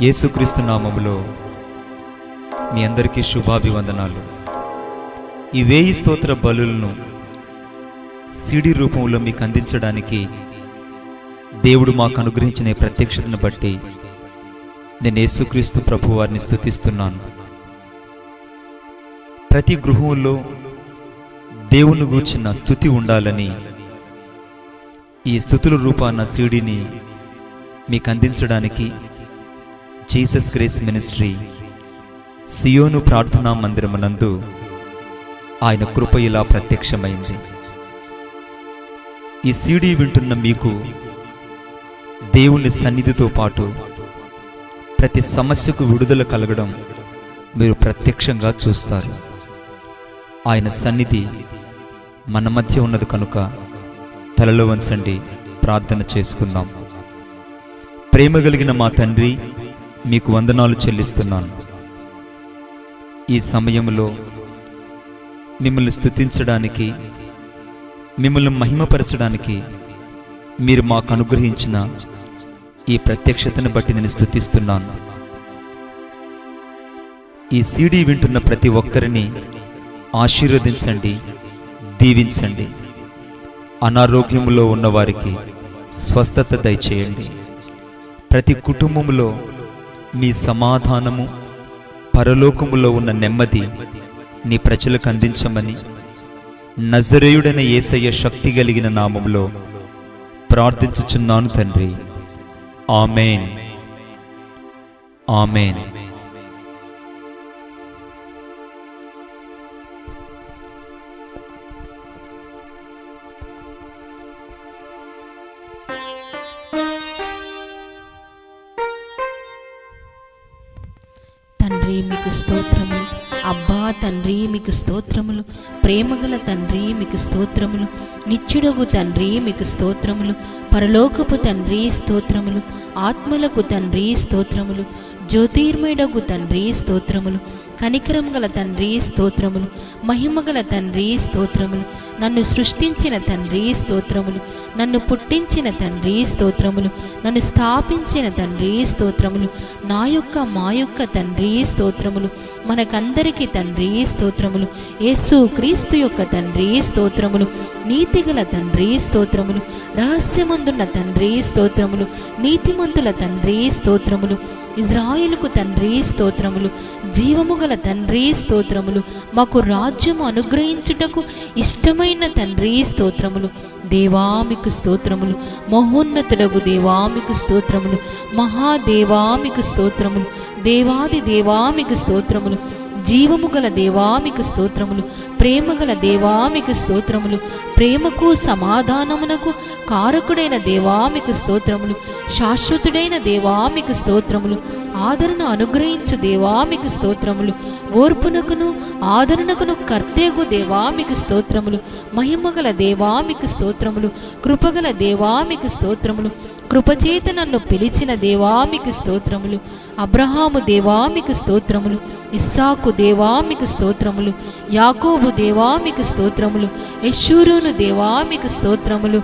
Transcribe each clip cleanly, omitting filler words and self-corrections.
యేసుక్రీస్తు నామములో మీ అందరికీ శుభాభివందనాలు. ఈ 1000 స్తోత్ర బలులను సిడి రూపంలో మీకు అందించడానికి దేవుడు మాకు అనుగ్రహించిన ప్రత్యక్షతను బట్టి నేను యేసుక్రీస్తు ప్రభువారిని స్తుతిస్తున్నాను. ప్రతి గృహంలో దేవుని గూర్చిన స్తుతి ఉండాలని ఈ స్తుతుల రూపాన సిడిని మీకు అందించడానికి జీసస్ గ్రేస్ మినిస్ట్రీ సియోను ప్రార్థనా మందిరమునందు ఆయన కృప ఇలా ప్రత్యక్షమైంది. ఈ సిడి వింటున్న మీకు దేవుని సన్నిధితో పాటు ప్రతి సమస్యకు విడుదల కలగడం మీరు ప్రత్యక్షంగా చూస్తారు. ఆయన సన్నిధి మన మధ్య ఉన్నది కనుక తలలో వంచండి, ప్రార్థన చేసుకుందాం. ప్రేమ కలిగిన మా తండ్రి, మీకు వందనాలు చెల్లిస్తున్నాను. ఈ సమయంలో మిమ్మల్ని స్తుతించడానికి, మిమ్మల్ని మహిమపరచడానికి మీరు మాకు అనుగ్రహించిన ఈ ప్రత్యక్షతను బట్టి నేను స్తుతిస్తున్నాను. ఈ సిడి వింటున్న ప్రతి ఒక్కరిని ఆశీర్వదించండి, దీవించండి. అనారోగ్యంలో ఉన్నవారికి స్వస్థత దయచేయండి. ప్రతి కుటుంబంలో మీ సమాధానము, పరలోకములో ఉన్న నెమ్మది నీ ప్రజలకు అందించమని నజరేయుడైన యేసయ్య శక్తి కలిగిన నామములో ప్రార్థించుచున్నాను తండ్రి. ఆమేన్, ఆమేన్. తండ్రి మీకు స్తోత్రములు, అబ్బా తండ్రి మీకు స్తోత్రములు, ప్రేమగల తండ్రి మీకు స్తోత్రములు, నిత్యుడగు తండ్రి మీకు స్తోత్రములు, పరలోకపు తండ్రి స్తోత్రములు, ఆత్మలకు తండ్రి స్తోత్రములు, జ్యోతిర్మయుడగు తండ్రి స్తోత్రములు, కనికరం గల తండ్రి స్తోత్రములు, మహిమగల తండ్రి స్తోత్రములు, నన్ను సృష్టించిన తండ్రి స్తోత్రములు, నన్ను పుట్టించిన తండ్రి స్తోత్రములు, నన్ను స్థాపించిన తండ్రి స్తోత్రములు, మా యొక్క తండ్రి స్తోత్రములు, మనకందరికీ తండ్రి స్తోత్రములు, యేసు క్రీస్తు యొక్క తండ్రి స్తోత్రములు, నీతిగల తండ్రి స్తోత్రములు, రహస్యమందున్న తండ్రి స్తోత్రములు, నీతిమంతుల తండ్రి స్తోత్రములు, ఇజ్రాయేలుకు తండ్రి స్తోత్రములు, జీవము గల తండ్రి స్తోత్రములు, మాకు రాజ్యము అనుగ్రహించుటకు ఇష్టమైన తండ్రి స్తోత్రములు. దేవామికు స్తోత్రములు, మహోన్నతుడగు దేవామికు స్తోత్రములు, మహాదేవామికు స్తోత్రములు, దేవాది దేవామికు స్తోత్రములు, జీవము గల దేవామికు స్తోత్రములు, ప్రేమగల దేవామికు స్తోత్రములు, ప్రేమకు సమాధానమునకు కారకుడైన దేవామికు స్తోత్రములు, శాశ్వతుడైన దేవామికు స్తోత్రములు, ఆదరణ అనుగ్రహించు దేవామికు స్తోత్రములు, ఓర్పునకును ఆదరణకును కర్తేగు దేవామికు స్తోత్రములు, మహిమగల దేవామికు స్తోత్రములు, కృపగల దేవామికు స్తోత్రములు, కృపచేత నన్ను పిలిచిన దేవామికు స్తోత్రములు, అబ్రహాము దేవామికు స్తోత్రములు, ఇస్సాకు దేవామికు స్తోత్రములు, యాకోబు దేవామికు స్తోత్రములు, యెషూరును దేవామికు స్తోత్రములు,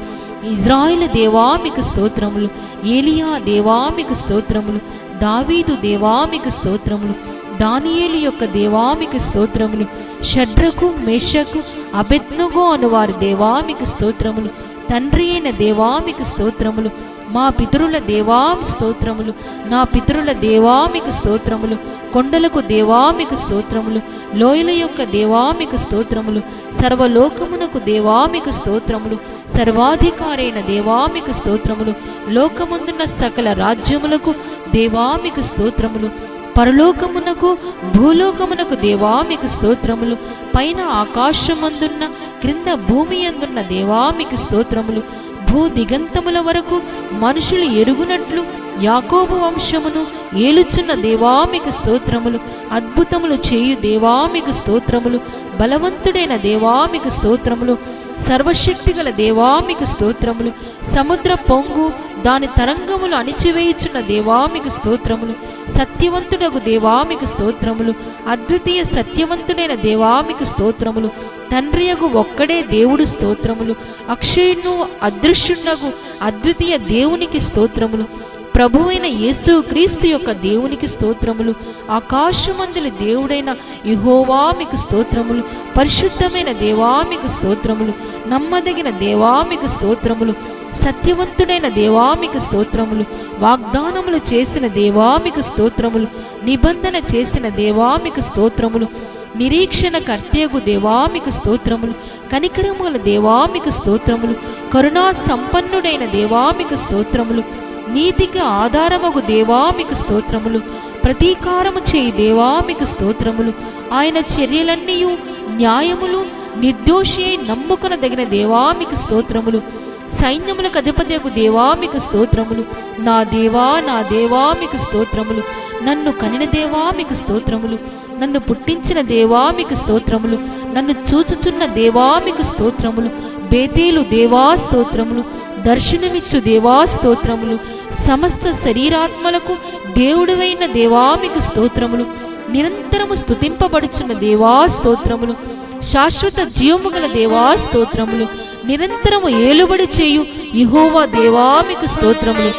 ఇజ్రాయేలు దేవామికు స్తోత్రములు, ఏలియా దేవామికు స్తోత్రములు, దావీదు దేవామికు స్తోత్రములు, దానియేలు యొక్క దేవామికు స్తోత్రములు, షడ్రకు మేషకు అబెద్నెగో అను వారి దేవామికు స్తోత్రములు, తండ్రి అయిన దేవామికు స్తోత్రములు, మా పితరుల దేవామి స్తోత్రములు, నా పితరుల దేవామికు స్తోత్రములు, కొండలకు దేవామికు స్తోత్రములు, లోయల యొక్క దేవామికు స్తోత్రములు, సర్వలోకమునకు దేవామికు స్తోత్రములు, సర్వాధికారైన దేవామికు స్తోత్రములు, లోకమందున్న సకల రాజ్యములకు దేవామికు స్తోత్రములు, పరలోకమునకు భూలోకమునకు దేవామికు స్తోత్రములు, పైన ఆకాశమందున్న క్రింద భూమి అందున్న దేవామికు స్తోత్రములు, భూ దిగంతముల వరకు మనుషులు ఎరుగునట్లు యాకోబు వంశమును ఏలుచున్న దేవామికు స్తోత్రములు, అద్భుతములు చేయు దేవామికు స్తోత్రములు, బలవంతుడైన దేవామికు స్తోత్రములు, సర్వశక్తిగల దేవామికు స్తోత్రములు, సముద్ర పొంగు దాని తరంగములు అణిచివేయుచున్న దేవామికు స్తోత్రములు, సత్యవంతుడగు దేవామికు స్తోత్రములు, అద్వితీయ సత్యవంతుడైన దేవామికు స్తోత్రములు, తండ్రియగు ఒక్కడే దేవుడు స్తోత్రములు, అక్షయును అదృశ్యునగు అద్వితీయ దేవునికి స్తోత్రములు, ప్రభువైన యేసు క్రీస్తు యొక్క దేవునికి స్తోత్రములు. ఆకాశమందుల దేవుడైన యెహోవా మీకు స్తోత్రములు. పరిశుద్ధమైన దేవా మీకు స్తోత్రములు. నమ్మదగిన దేవా మీకు స్తోత్రములు. సత్యవంతుడైన దేవా మీకు స్తోత్రములు. వాగ్దానములు చేసిన దేవా మీకు స్తోత్రములు. నిబంధన చేసిన దేవా మీకు స్తోత్రములు. నిరీక్షణ కర్తయగు దేవా మీకు స్తోత్రములు. కనికరముల దేవా మీకు స్తోత్రములు. కరుణా సంపన్నుడైన దేవా మీకు స్తోత్రములు. నీతికి ఆధారమగు దేవా మీకు స్తోత్రములు. ప్రతీకారము చేయి దేవా మీకు స్తోత్రములు. ఆయన చర్యలన్నీ న్యాయములు. నిర్దోషి అయి నమ్ముకొనదగిన దేవా మీకు స్తోత్రములు. సైన్యములకు అధిపతియగు దేవా మీకు స్తోత్రములు. నా దేవా మీకు స్తోత్రములు. నన్ను కనిన దేవా మీకు స్తోత్రములు. నన్ను పుట్టించిన దేవా మీకు స్తోత్రములు. నన్ను చూచుచున్న దేవా మీకు స్తోత్రములు. బేతేలు దేవా స్తోత్రములు. దర్శనమిచ్చు దేవా స్తోత్రములు. సమస్త శరీరాత్మలకు దేవుడువైన దేవా మీకు స్తోత్రములు. నిరంతరము స్తుతింపబడుచున్న దేవా స్తోత్రములు. శాశ్వత జీవము గల దేవా స్తోత్రములు. నిరంతరము ఏలుబడి చేయు యెహోవా దేవా మీకు స్తోత్రములు.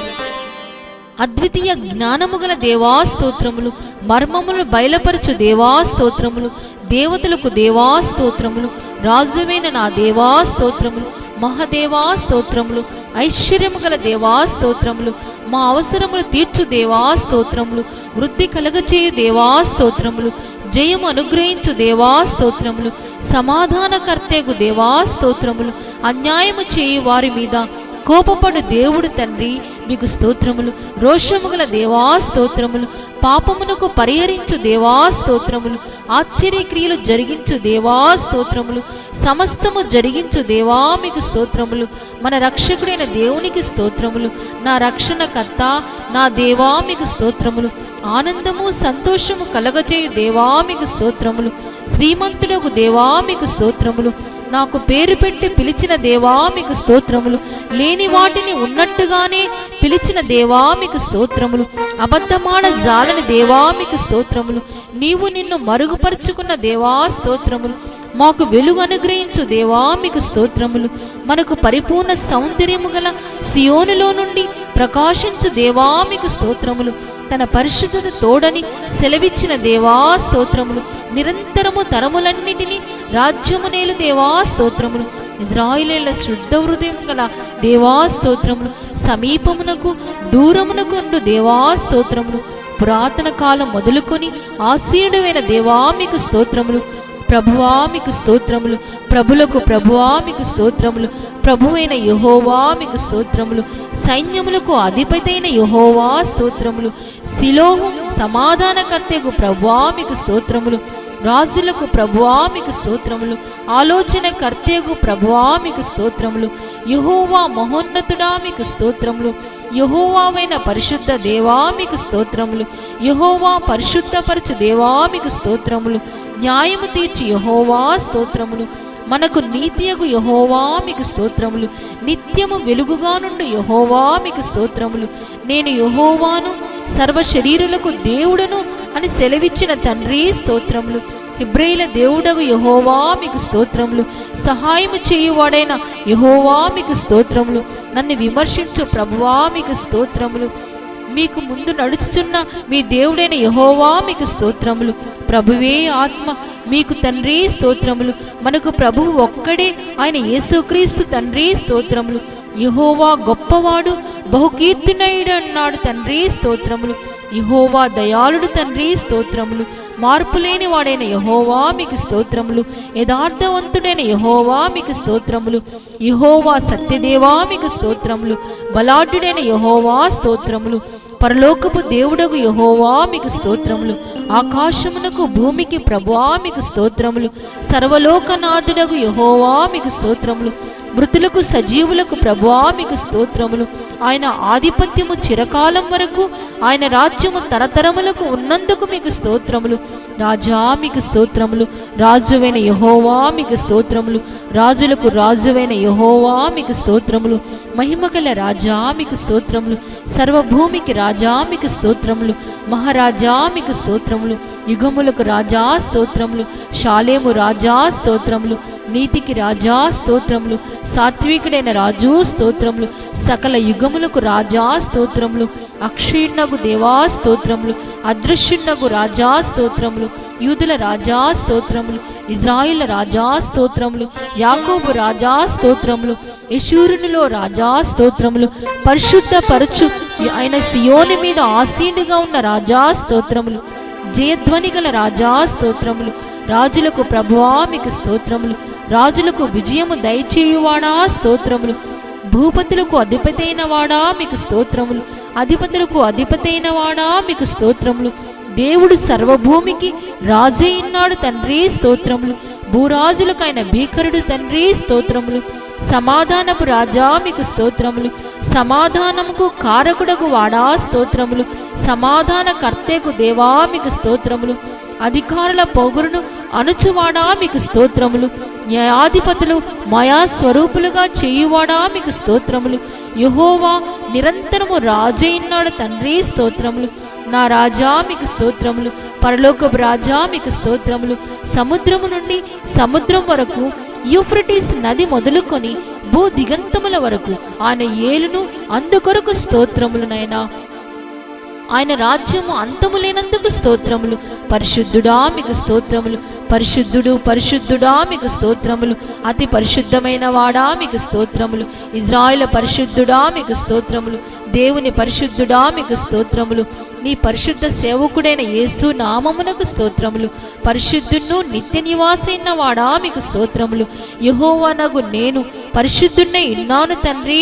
అద్వితీయ జ్ఞానము గల దేవా స్తోత్రములు. మర్మములు బయలుపరచు దేవా స్తోత్రములు. దేవతలకు దేవా స్తోత్రములు. రాజువైన నా దేవా స్తోత్రములు. మహాదేవా స్తోత్రములు. ఐశ్వర్యము గల దేవా స్తోత్రములు. మా అవసరములు తీర్చు దేవా స్తోత్రములు. వృద్ధి కలగచేయు దేవా స్తోత్రములు. జయము అనుగ్రహించు దేవా స్తోత్రములు. సమాధానకర్తెగు దేవా స్తోత్రములు. అన్యాయము చేయు వారి మీద కోపపడు దేవుడు తండ్రి మీకు స్తోత్రములు. రోషము గల దేవా స్తోత్రములు. పాపమునకు పరిహరించు దేవా స్తోత్రములు. ఆశ్చర్యక్రియలు జరిగించు దేవా స్తోత్రములు. సమస్తము జరిగించు దేవా మీకు స్తోత్రములు. మన రక్షకుడైన దేవునికి స్తోత్రములు. నా రక్షణకర్త నా దేవా మీకు స్తోత్రములు. ఆనందము సంతోషము కలగజేయు దేవా మీకు స్తోత్రములు. శ్రీమంతులకు దేవా మీకు స్తోత్రములు. నాకు పేరు పెట్టి పిలిచిన దేవా మీకు స్తోత్రములు. లేని వాటిని ఉన్నట్టుగానే పిలిచిన దేవా మీకు స్తోత్రములు. అబద్ధమాడ జాలని దేవా మీకు స్తోత్రములు. నీవు నిన్ను మరుగుపరుచుకున్న దేవా స్తోత్రములు. మాకు వెలుగు అనుగ్రహించు దేవా మీకు స్తోత్రములు. మనకు పరిపూర్ణ సౌందర్యము గల సియోనులో నుండి ప్రకాశించు దేవా మీకు స్తోత్రములు. తన పరిశుద్ధత తోడని సెలవిచ్చిన దేవా స్తోత్రములు. నిరంతరము తరములన్నిటినీ రాజ్యమునేలు దేవా స్తోత్రములు. ఇజ్రాయేలీయుల శుద్ధ హృదయం గల దేవా స్తోత్రములు. సమీపమునకు దూరమునకు ఉండు దేవా స్తోత్రములు. పురాతన కాలం మొదలుకొని ఆసీనుడైన దేవా మీకు స్తోత్రములు. ప్రభువా మీకు స్తోత్రములు. ప్రభులకు ప్రభువా మీకు స్తోత్రములు. ప్రభువైన యెహోవా మీకు స్తోత్రములు. సైన్యములకు అధిపతైన యెహోవా స్తోత్రములు. సిలోహు సమాధానకర్తెగు ప్రభువా మీకు స్తోత్రములు. రాజులకు ప్రభువా మీకు స్తోత్రములు. ఆలోచన కర్తెగు ప్రభువా మీకు స్తోత్రములు. యెహోవా మహోన్నతుడా మీకు స్తోత్రములు. యెహోవావైన పరిశుద్ధ దేవా మీకు స్తోత్రములు. యెహోవా పరిశుద్ధపరచు దేవా మీకు స్తోత్రములు. న్యాయము తీర్చి యెహోవా స్తోత్రములు. మనకు నీతియగు యెహోవా మీకు స్తోత్రములు. నిత్యము వెలుగుగా నుండి యెహోవా మీకు స్తోత్రములు. నేను యెహోవాను సర్వ శరీరులకు దేవుడును అని సెలవిచ్చిన తండ్రి స్తోత్రములు. హెబ్రేయుల దేవుడగు యెహోవా మీకు స్తోత్రములు. సహాయము చేయువాడైన యెహోవా మీకు స్తోత్రములు. నన్ను విమర్శించు ప్రభువా మీకు స్తోత్రములు. మీకు ముందు నడుచుచున్న మీ దేవుడైన యెహోవా మీకు స్తోత్రములు. ప్రభువే ఆత్మ మీకు తండ్రి స్తోత్రములు. మనకు ప్రభువు ఒక్కడే ఆయన యేసుక్రీస్తు తండ్రి స్తోత్రములు. యెహోవా గొప్పవాడు బహుకీర్తినయుడు అన్నాడు తండ్రి స్తోత్రములు. యెహోవా దయాళుడు తండ్రి స్తోత్రములు. మార్పులేని వాడైన యెహోవా మీకు స్తోత్రములు. యథార్థవంతుడైన యెహోవా మీకు స్తోత్రములు. యెహోవా సత్యదేవా మీకు స్తోత్రములు. బలాఢ్యుడైన యెహోవా స్తోత్రములు. పరలోకపు దేవుడగు యెహోవా మీకు స్తోత్రములు. ఆకాశమునకు భూమికి ప్రభువా మీకు స్తోత్రములు. సర్వలోకనాథుడగు యెహోవా మీకు స్తోత్రములు. మృతులకు సజీవులకు ప్రభువా మీకు స్తోత్రములు. ఆయన ఆధిపత్యము చిరకాలం వరకు, ఆయన రాజ్యము తరతరములకు ఉన్నందుకు మీకు స్తోత్రములు. రాజా మీకు స్తోత్రములు. రాజువైన యెహోవా మీకు స్తోత్రములు. రాజులకు రాజువైన యెహోవా మీకు స్తోత్రములు. మహిమగల రాజా మీకు స్తోత్రములు. సర్వభూమికి రాజా మీకు స్తోత్రములు. మహారాజా మీకు స్తోత్రములు. యుగములకు రాజా స్తోత్రములు. షాలేము రాజా స్తోత్రములు. నీతికి రాజా స్తోత్రములు, సాత్వికుడైన రాజు స్తోత్రములు, సకల యుగములకు రాజా స్తోత్రములు, అక్షయున్నగు దేవా స్తోత్రములు, అదృశ్యున్నగు రాజా స్తోత్రములు, యూదుల రాజా స్తోత్రములు, ఇజ్రాయిల్ రాజా స్తోత్రములు, యాకోబు రాజా స్తోత్రములు, యెషూరునిలో రాజా స్తోత్రములు, పరిశుద్ధ పరచు ఆయన సియోని మీద ఆసీనుగా ఉన్న రాజా స్తోత్రములు, జయధ్వని గల రాజా స్తోత్రములు, రాజులకు ప్రభువా మీకు స్తోత్రములు, రాజులకు విజయము దయచేయువాడా స్తోత్రములు, భూపతులకు అధిపతైన వాడా మీకు స్తోత్రములు, అధిపతులకు అధిపతైన వాడా మీకు స్తోత్రములు, దేవుడు సర్వభూమికి రాజైనాడు తండ్రి స్తోత్రములు, భూరాజులకు ఆయన భీకరుడు తండ్రి స్తోత్రములు, సమాధానపు రాజా మీకు స్తోత్రములు, సమాధానముకు కారకుడకు వాడా స్తోత్రములు, సమాధాన కర్తకు దేవా మీకు స్తోత్రములు, అధికారుల పొగురును అణుచువాడా మీకు స్తోత్రములు, న్యాయాధిపతులు మాయా స్వరూపులుగా చేయువాడా మీకు స్తోత్రములు, యెహోవా నిరంతరము రాజైనాడు తండ్రి స్తోత్రములు, నా రాజా మీకు స్తోత్రములు, పరలోకపు రాజా మీకు స్తోత్రములు, సముద్రము నుండి సముద్రం వరకు యూఫ్రటీస్ నది మొదలుకొని భూ దిగంతముల వరకు ఆయన ఏలును అందుకొరకు స్తోత్రములు నైనా, ఆయన రాజ్యము అంతము లేనందుకు స్తోత్రములు, పరిశుద్ధుడా మీకు స్తోత్రములు, పరిశుద్ధుడు పరిశుద్ధుడా మీకు స్తోత్రములు, అతి పరిశుద్ధమైన వాడా మీకు స్తోత్రములు, ఇజ్రాయేలు పరిశుద్ధుడా మీకు స్తోత్రములు, దేవుని పరిశుద్ధుడా మీకు స్తోత్రములు, నీ పరిశుద్ధ సేవకుడైన యేసు నామమునకు స్తోత్రములు, పరిశుద్ధును నిత్య నివాసైన వాడా మీకు స్తోత్రములు, యెహోవానగు నేను పరిశుద్ధుడై ఉన్నాను తండ్రి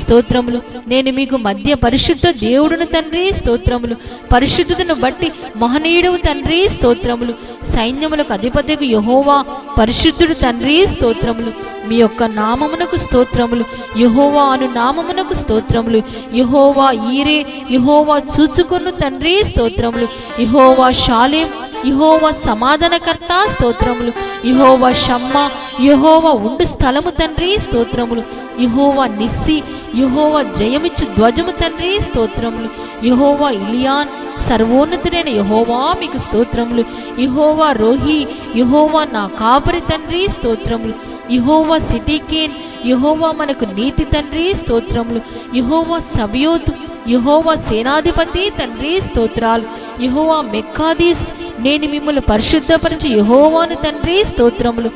స్తోత్రములు, నేను మీకు మధ్య పరిశుద్ధ దేవుడును తండ్రి స్తోత్రములు, పరిశుద్ధతను బట్టి మహనీయుడవు తండ్రి స్తోత్రములు, సైన్యములకు అధిపతికి యెహోవా పరిశుద్ధుడు తండ్రి స్తోత్రములు, మీ యొక్క నామమునకు స్తోత్రములు, యెహోవా అను నామమునకు స్తోత్రములు, యెహోవా ఈరే, యెహోవా చూచుకొను తండ్రి స్తోత్రములు, యెహోవా షాలేం, యెహోవా సమాధానకర్త స్తోత్రములు, యెహోవా షమ్మా, యెహోవా ఉండు స్థలము తండ్రి స్తోత్రములు, యెహోవా నిస్సి, యెహోవా జయమిచ్చు ధ్వజము తండ్రి స్తోత్రములు, యెహోవా ఇలియాన్, సర్వోన్నతుడైన యెహోవా మీకు స్తోత్రములు, యెహోవా రోహి, యెహోవా నా కాపరి తండ్రి స్తోత్రములు, యెహోవా సిటికేన్, యెహోవా మనకు నీతి తండ్రి స్తోత్రములు, యెహోవా సబ్యోతు, యెహోవా సేనాధిపతి తండ్రి స్తోత్రాలు, యెహోవా మెక్కాదీస్, నేను మిమ్మల్ని పరిశుద్ధపరిచి యెహోవాను తండ్రి స్తోత్రములు,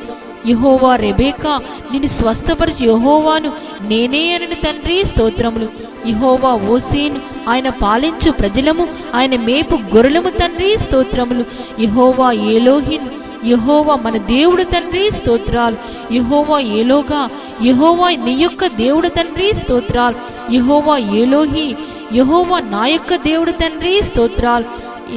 యెహోవా రెబేకా, నిన్ను స్వస్థపరిచి యెహోవాను నేనే అని తండ్రి స్తోత్రములు, యెహోవా ఓసేను, ఆయన పాలించు ప్రజలము, ఆయన మేపు గొర్రెలము తండ్రి స్తోత్రములు, యెహోవా ఏలోహిన్, యెహోవా మన దేవుడు తండ్రి స్తోత్రాలు, యెహోవా ఏలోగా, యెహోవా నీ యొక్క దేవుడు తండ్రి స్తోత్రాలు, యెహోవా ఏలోహి, యెహోవా నా యొక్క దేవుడు తండ్రి స్తోత్రాలు,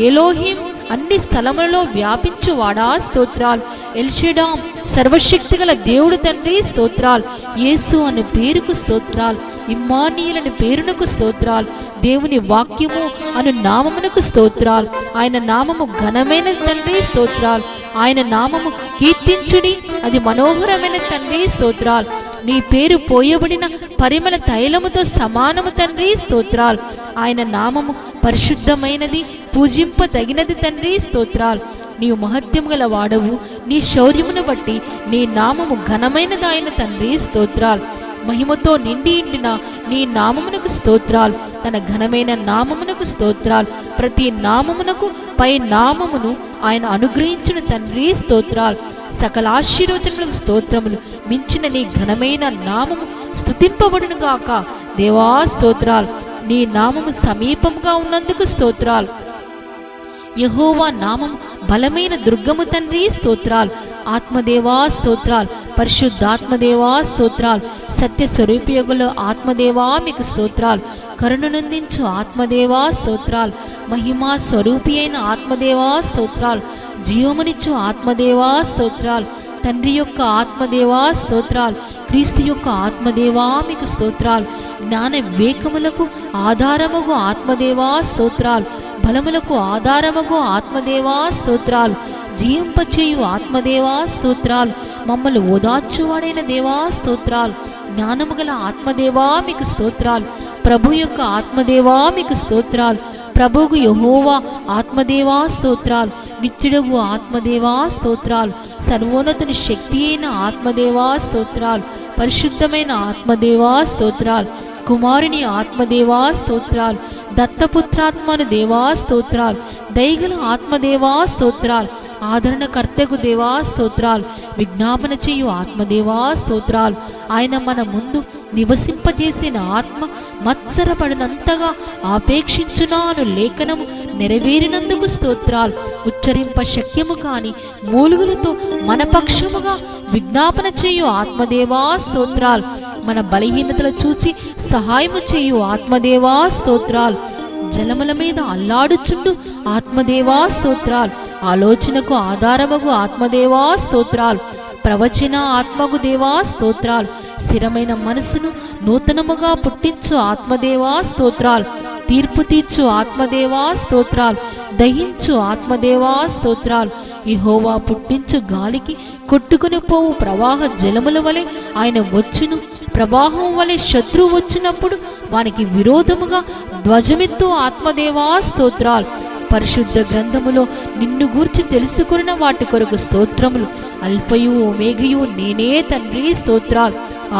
ఎలోహిం అన్ని స్థలములలో వ్యాపించువాడా స్తోత్రాలు, ఎల్షెడాం సర్వశక్తిగల దేవుడు తండ్రి స్తోత్రాలు, యేసు అనే పేరుకు స్తోత్రాలు, ఇమ్మానీయుల్ అనే పేరునకు స్తోత్రాలు, దేవుని వాక్యము అను నామమునకు స్తోత్రాలు, ఆయన నామము ఘనమైన తండ్రి స్తోత్రాలు, ఆయన నామము కీర్తించుడి అది మనోహరమైన తండ్రి స్తోత్రాలు, నీ పేరు పోయబడిన పరిమళ తైలముతో సమానము తండ్రి స్తోత్రాలు, ఆయన నామము పరిశుద్ధమైనది పూజింపదగినది తండ్రి స్తోత్రాలు, నీవు మహత్యము గల వాడవు, నీ శౌర్యమును బట్టి నీ నామము ఘనమైనది ఆయన తండ్రి స్తోత్రాలు, మహిమతో నిండి ఉండిన నీ నామమునకు స్తోత్రాలు, తన ఘనమైన నామమునకు స్తోత్రాలు, ప్రతి నామమునకు పై నామమును ఆయన అనుగ్రహించిన తండ్రి స్తోత్రాలు, సకల ఆశీర్వచనములకు స్తోత్రములు, మించిన నీ ఘనమైన నామము స్తుతింపబడును గాక దేవా స్తోత్రాలు, నీ నామము సమీపంగా ఉన్నందుకు స్తోత్రాలు, యెహోవా నామం బలమైన దుర్గము తండ్రి స్తోత్రాలు, ఆత్మదేవా స్తోత్రాలు, పరిశుద్ధాత్మదేవా స్తోత్రాలు, సత్య స్వరూపియగుల ఆత్మదేవా మీకు స్తోత్రాలు, కరుణనందించు ఆత్మదేవా స్తోత్రాలు, మహిమా స్వరూపి అయిన ఆత్మదేవా స్తోత్రాలు, జీవమునిచ్చు ఆత్మదేవా స్తోత్రాలు, తండ్రి యొక్క ఆత్మదేవా స్తోత్రాలు, క్రీస్తు యొక్క ఆత్మదేవా మీకు స్తోత్రాలు, జ్ఞాన వివేకములకు ఆధారముగు ఆత్మదేవా స్తోత్రాలు, బలములకు ఆధారముగు ఆత్మదేవా స్తోత్రాలు, జీవింపచేయు ఆత్మదేవా స్తోత్రాలు, మమ్మల్ని ఓదార్చువాడైన దేవా స్తోత్రాలు, జ్ఞానము గల ఆత్మదేవా మీకు స్తోత్రాలు, ప్రభు యొక్క ఆత్మదేవా మీకు స్తోత్రాలు, ప్రభువు యెహోవా ఆత్మదేవా స్తోత్రాలు, నిత్యుడవు ఆత్మదేవా స్తోత్రాలు, సర్వోన్నతుని శక్తి అయిన ఆత్మదేవా స్తోత్రాలు, పరిశుద్ధమైన ఆత్మదేవా స్తోత్రాలు, కుమారుని ఆత్మదేవా స్తోత్రాలు, దత్తపుత్రాత్మను దేవా స్తోత్రాలు, దయగల ఆత్మదేవా స్తోత్రాలు, ఆదరణకర్తకు దేవా స్తోత్రాలు, విజ్ఞాపన చేయు ఆత్మదేవా స్తోత్రాలు. ఆయన మన ముందు నివసింపజేసిన ఆత్మ మత్సరపడినంతగా ఆపేక్షించునాను లేఖనము నెరవేరినందుకు స్తోత్రాలు. ఉచ్చరింప శక్యము కాని మూలుగులతో మన పక్షముగా విజ్ఞాపన చేయు ఆత్మదేవా స్తోత్రాలు, మన బలహీనతలు చూచి సహాయము చేయు ఆత్మదేవా స్తోత్రాలు, జలముల మీద అల్లాడుచుండు ఆత్మదేవా స్తోత్రాలు, ఆలోచనకు ఆధారమగు ఆత్మదేవా స్తోత్రాలు, ప్రవచన ఆత్మగు దేవా స్తోత్రాలు, స్థిరమైన మనసును నూతనముగా పుట్టించు ఆత్మదేవా స్తోత్రాలు, తీర్పు తీర్చు ఆత్మదేవా స్తోత్రాలు, దహించు ఆత్మదేవా స్తోత్రాలు. యెహోవా పుట్టించు గాలికి కొట్టుకుని పోవు ప్రవాహ జలముల వలె ఆయన వచ్చును. ప్రవాహం వలె శత్రువు వచ్చినప్పుడు వానికి విరోధముగా ధ్వజమెత్తు ఆత్మదేవా స్తోత్రాలు. పరిశుద్ధ గ్రంథములో నిన్ను గూర్చి తెలుసుకున్న వాటి కొరకు స్తోత్రములు. అల్ఫయు ఓమేగయు నేనే తండ్రి స్తోత్రాలు,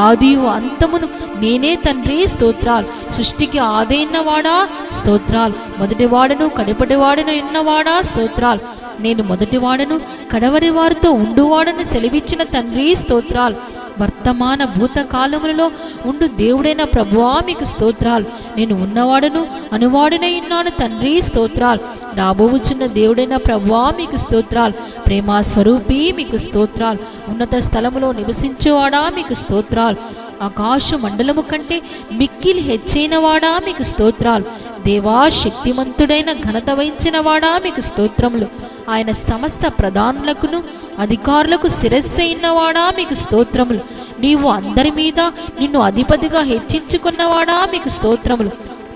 ఆదియు అంతమును నేనే తండ్రి స్తోత్రాలు. సృష్టికి ఆదైనవాడా స్తోత్రాలు, మొదటివాడను కడపటివాడను ఉన్నవాడా స్తోత్రాలు. నేను మొదటివాడను కడవరి వారితో ఉండువాడని సెలవిచ్చిన తండ్రి స్తోత్రాలు. వర్తమాన భూతకాలములలో ఉండు దేవుడైన ప్రభువా మీకు స్తోత్రాలు. నేను ఉన్నవాడను అనువాడనై ఉన్నాను తండ్రి స్తోత్రాలు. రాబోవుచున్న దేవుడైన ప్రభువా మీకు స్తోత్రాలు. ప్రేమ స్వరూపి మీకు స్తోత్రాలు. ఉన్నత స్థలములో నివసించేవాడా మీకు స్తోత్రాలు. ఆకాశ మండలము కంటే మిక్కిలి హెచ్చైన వాడా మీకు స్తోత్రాలు. దేవా శక్తిమంతుడైన ఘనత వహించిన వాడా మీకు స్తోత్రములు. ఆయన సమస్త ప్రధానులకును అధికారులకు శిరస్సైనవాడా మీకు స్తోత్రములు. నీవు అందరి మీద నిన్ను అధిపతిగా హెచ్చించుకున్నవాడా మీకు స్తోత్రములు.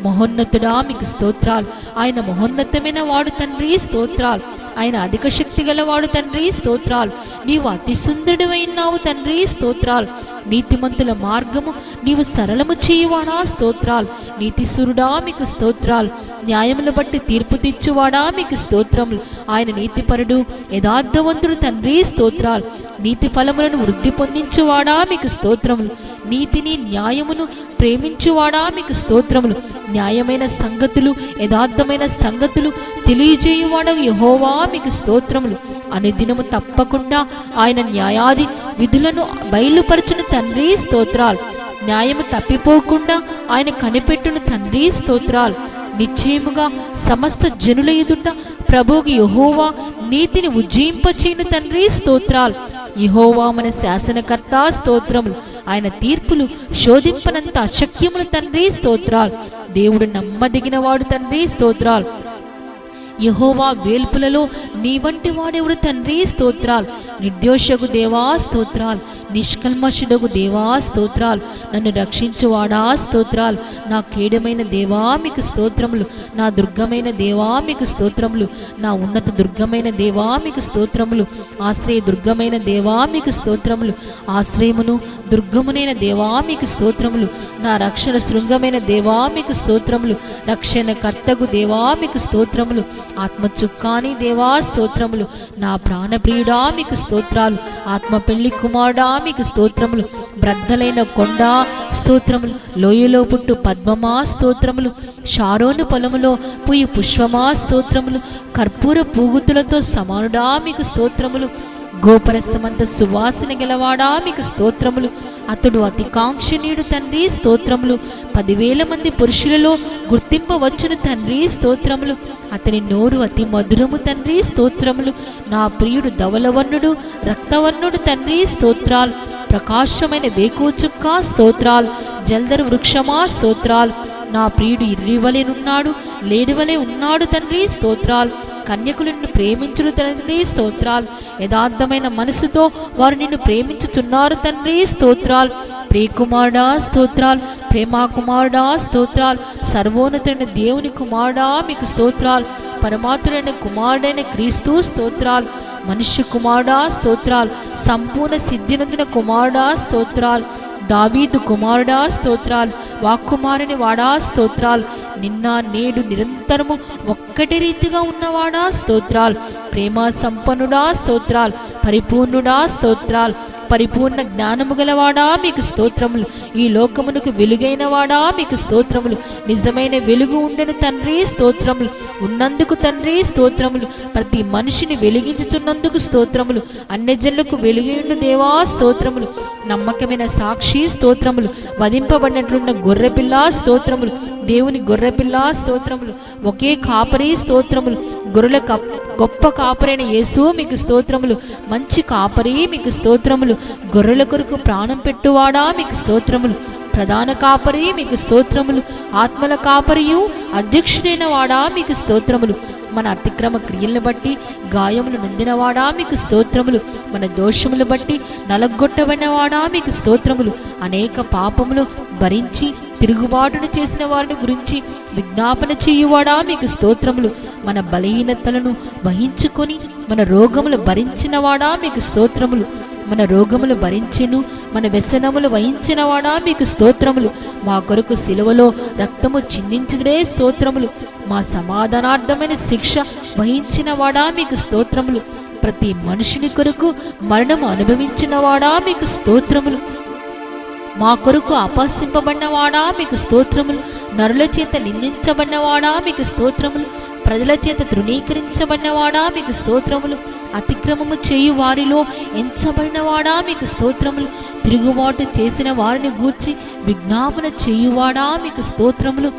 మహోన్నతుడా మీకు స్తోత్రాలు. ఆయన మహోన్నతమైన వాడు తండ్రి స్తోత్రాలు. ఆయన అధిక శక్తి గలవాడు తండ్రి స్తోత్రాలు. నీవు అతి సుందరుడివైనావు తండ్రి స్తోత్రాలు. నీతిమంతుల మార్గము నీవు సరళము చేయువాడా స్తోత్రాలు. నీతిసురుడా మీకు స్తోత్రాలు. న్యాయములు బట్టి తీర్పు తెచ్చువాడా మీకు స్తోత్రములు. ఆయన నీతిపరుడు యథార్థవంతుడు తండ్రి స్తోత్రాలు. నీతి ఫలములను వృద్ధి పొందించువాడా మీకు స్తోత్రములు. నీతిని న్యాయమును ప్రేమించువాడా మీకు స్తోత్రములు. న్యాయమైన సంగతులు యథార్థమైన సంగతులు తెలియజేయువాడా యెహోవా మీకు స్తోత్రములు. అనుదినము తప్పకుండా ఆయన న్యాయాది విధులను బయలుపరచును తండ్రి స్తోత్రాలు. న్యాయము తప్పిపోకుండా ఆయన కనిపెట్టును తండ్రి స్తోత్రాలు. నిశ్చయముగా సమస్త జనుల ఎదుట ప్రభువుకి యెహోవా నీతిని ఉజ్జీంపచేయును తండ్రి స్తోత్రాలు. యెహోవా మన శాసనకర్త స్తోత్రములు. ఆయన తీర్పులు శోధింపనంత అశక్యములు తండ్రి స్తోత్రాలు. దేవుడు నమ్మదగిన వాడు తండ్రి స్తోత్రాలు. యెహోవా వేల్పులలో నీ వంటి వాడెవడు తండ్రి స్తోత్రాలు. నిర్దోషకు దేవా స్తోత్రాలు. నిష్కల్మషుడకు దేవా స్తోత్రాలు. నన్ను రక్షించువాడా స్తోత్రాలు. నా కేడమైన దేవా మీకు స్తోత్రములు. నా దుర్గమైన దేవా మీకు స్తోత్రములు. నా ఉన్నత దుర్గమైన దేవా మీకు స్తోత్రములు. ఆశ్రయ దుర్గమైన దేవా మీకు స్తోత్రములు. ఆశ్రయమును దుర్గమునైన దేవా మీకు స్తోత్రములు. నా రక్షణ శృంగమైన దేవా మీకు స్తోత్రములు. రక్షణ కర్తకు దేవా మీకు స్తోత్రములు. ఆత్మ చుక్కాని దేవా స్తోత్రములు. నా ప్రాణప్రియుడా మీకు స్తోత్రాలు. ఆత్మ పెళ్లి కుమారుడా మీకు స్తోత్రములు. బ్రద్దలైన కొండ స్తోత్రములు. లోయలో పుట్టు పద్మమా స్తోత్రములు. షారోను పొలములో పుయ్యి పుష్పమా స్తోత్రములు. కర్పూర పూగుతులతో సమానుడా మీకు స్తోత్రములు. గోపరసమంత సువాసన గలవాడా మీకు స్తోత్రములు. అతడు అతి కాంక్షణీయుడు తండ్రి స్తోత్రములు. 10,000 మంది పురుషులలో గుర్తింపవచ్చును తండ్రి స్తోత్రములు. అతని నోరు అతి మధురము తండ్రి స్తోత్రములు. నా ప్రియుడు ధవలవర్ణుడు రక్తవర్ణుడు తండ్రి స్తోత్రాలు. ప్రకాశమైన వేకోచుక్క స్తోత్రాలు. జల్దరు వృక్షమా స్తోత్రాలు. నా ప్రియుడు ఇర్రివలెనున్నాడు లేడివలే ఉన్నాడు తండ్రి స్తోత్రాలు. కన్యకులను ప్రేమించుడు తండ్రి స్తోత్రాలు. యథార్థమైన మనసుతో వారు నిన్ను ప్రేమించుచున్నారు తండ్రి స్తోత్రాలు. ప్రియకుమారుడా స్తోత్రాలు. ప్రేమాకుమారుడా స్తోత్రాలు. సర్వోన్నతుడైన దేవుని కుమారుడా మీకు స్తోత్రాలు. పరమాత్ముడైన కుమారుడైన క్రీస్తు స్తోత్రాలు. మనుష్య కుమారుడా స్తోత్రాలు. సంపూర్ణ సిద్ధినందిన కుమారుడా స్తోత్రాలు. దావీదు కుమారుడా స్తోత్రాలు. వాక్కుమారుని వాడా స్తోత్రాలు. నిన్న నేడు నిరంతరము ఒక్కటి రీతిగా ఉన్నవాడా స్తోత్రాలు. ప్రేమ సంపన్నుడా స్తోత్రాలు. పరిపూర్ణుడా స్తోత్రాలు. పరిపూర్ణ జ్ఞానము గలవాడా మీకు స్తోత్రములు. ఈ లోకమునకు వెలుగైన వాడా మీకు స్తోత్రములు. నిజమైన వెలుగు ఉండని తండ్రి స్తోత్రములు. ఉన్నందుకు తండ్రి స్తోత్రములు. ప్రతి మనిషిని వెలిగించుతున్నందుకు స్తోత్రములు. అన్యజనులకు వెలుగైన దేవా స్తోత్రములు. నమ్మకమైన సాక్షి స్తోత్రములు. వధింపబడినట్లున్న గొర్రెపిల్ల స్తోత్రములు. దేవుని గొర్రెపిల్ల స్తోత్రములు. ఒకే కాపరి స్తోత్రములు. గొర్రెల గొప్ప కాపరైన యేసు మీకు స్తోత్రములు. మంచి కాపరి మీకు స్తోత్రములు. గొర్రెల కొరకు ప్రాణం పెట్టువాడా మీకు స్తోత్రములు. ప్రధాన కాపరి మీకు స్తోత్రములు. ఆత్మల కాపరియు అధ్యక్షుడైన వాడా మీకు స్తోత్రములు. మన అతిక్రమ క్రియలను బట్టి గాయములు నొందినవాడా మీకు స్తోత్రములు. మన దోషములు బట్టి నలగొట్టబడినవాడా మీకు స్తోత్రములు. అనేక పాపములు భరించి తిరుగుబాటును చేసిన వారిని గురించి విజ్ఞాపన చేయువాడా మీకు స్తోత్రములు. మన బలహీనతలను వహించుకొని మన రోగములు భరించినవాడా మీకు స్తోత్రములు. మన రోగములు భరించెను, మన వ్యసనములు వహించినవాడా మీకు స్తోత్రములు. మా కొరకు సిలువలో రక్తము చిందించుదే స్తోత్రములు. మా సమాధానార్థమైన శిక్ష వహించినవాడా మీకు స్తోత్రములు. ప్రతి మనుషుని కొరకు మరణము అనుభవించినవాడా మీకు స్తోత్రములు. మా కొరకు అపహసింపబడినవాడా మీకు స్తోత్రములు. నరుల చేత నిందించబడినవాడా మీకు స్తోత్రములు. ప్రజల చేత తృణీకరించబడినవాడా మీకు స్తోత్రములు. అతిక్రమము చేయు వారిలో ఎంచబడినవాడా మీకు స్తోత్రములు. తిరుగుబాటు చేసిన వారిని గూర్చి విజ్ఞాపన చేయువాడా మీకు స్తోత్రములు.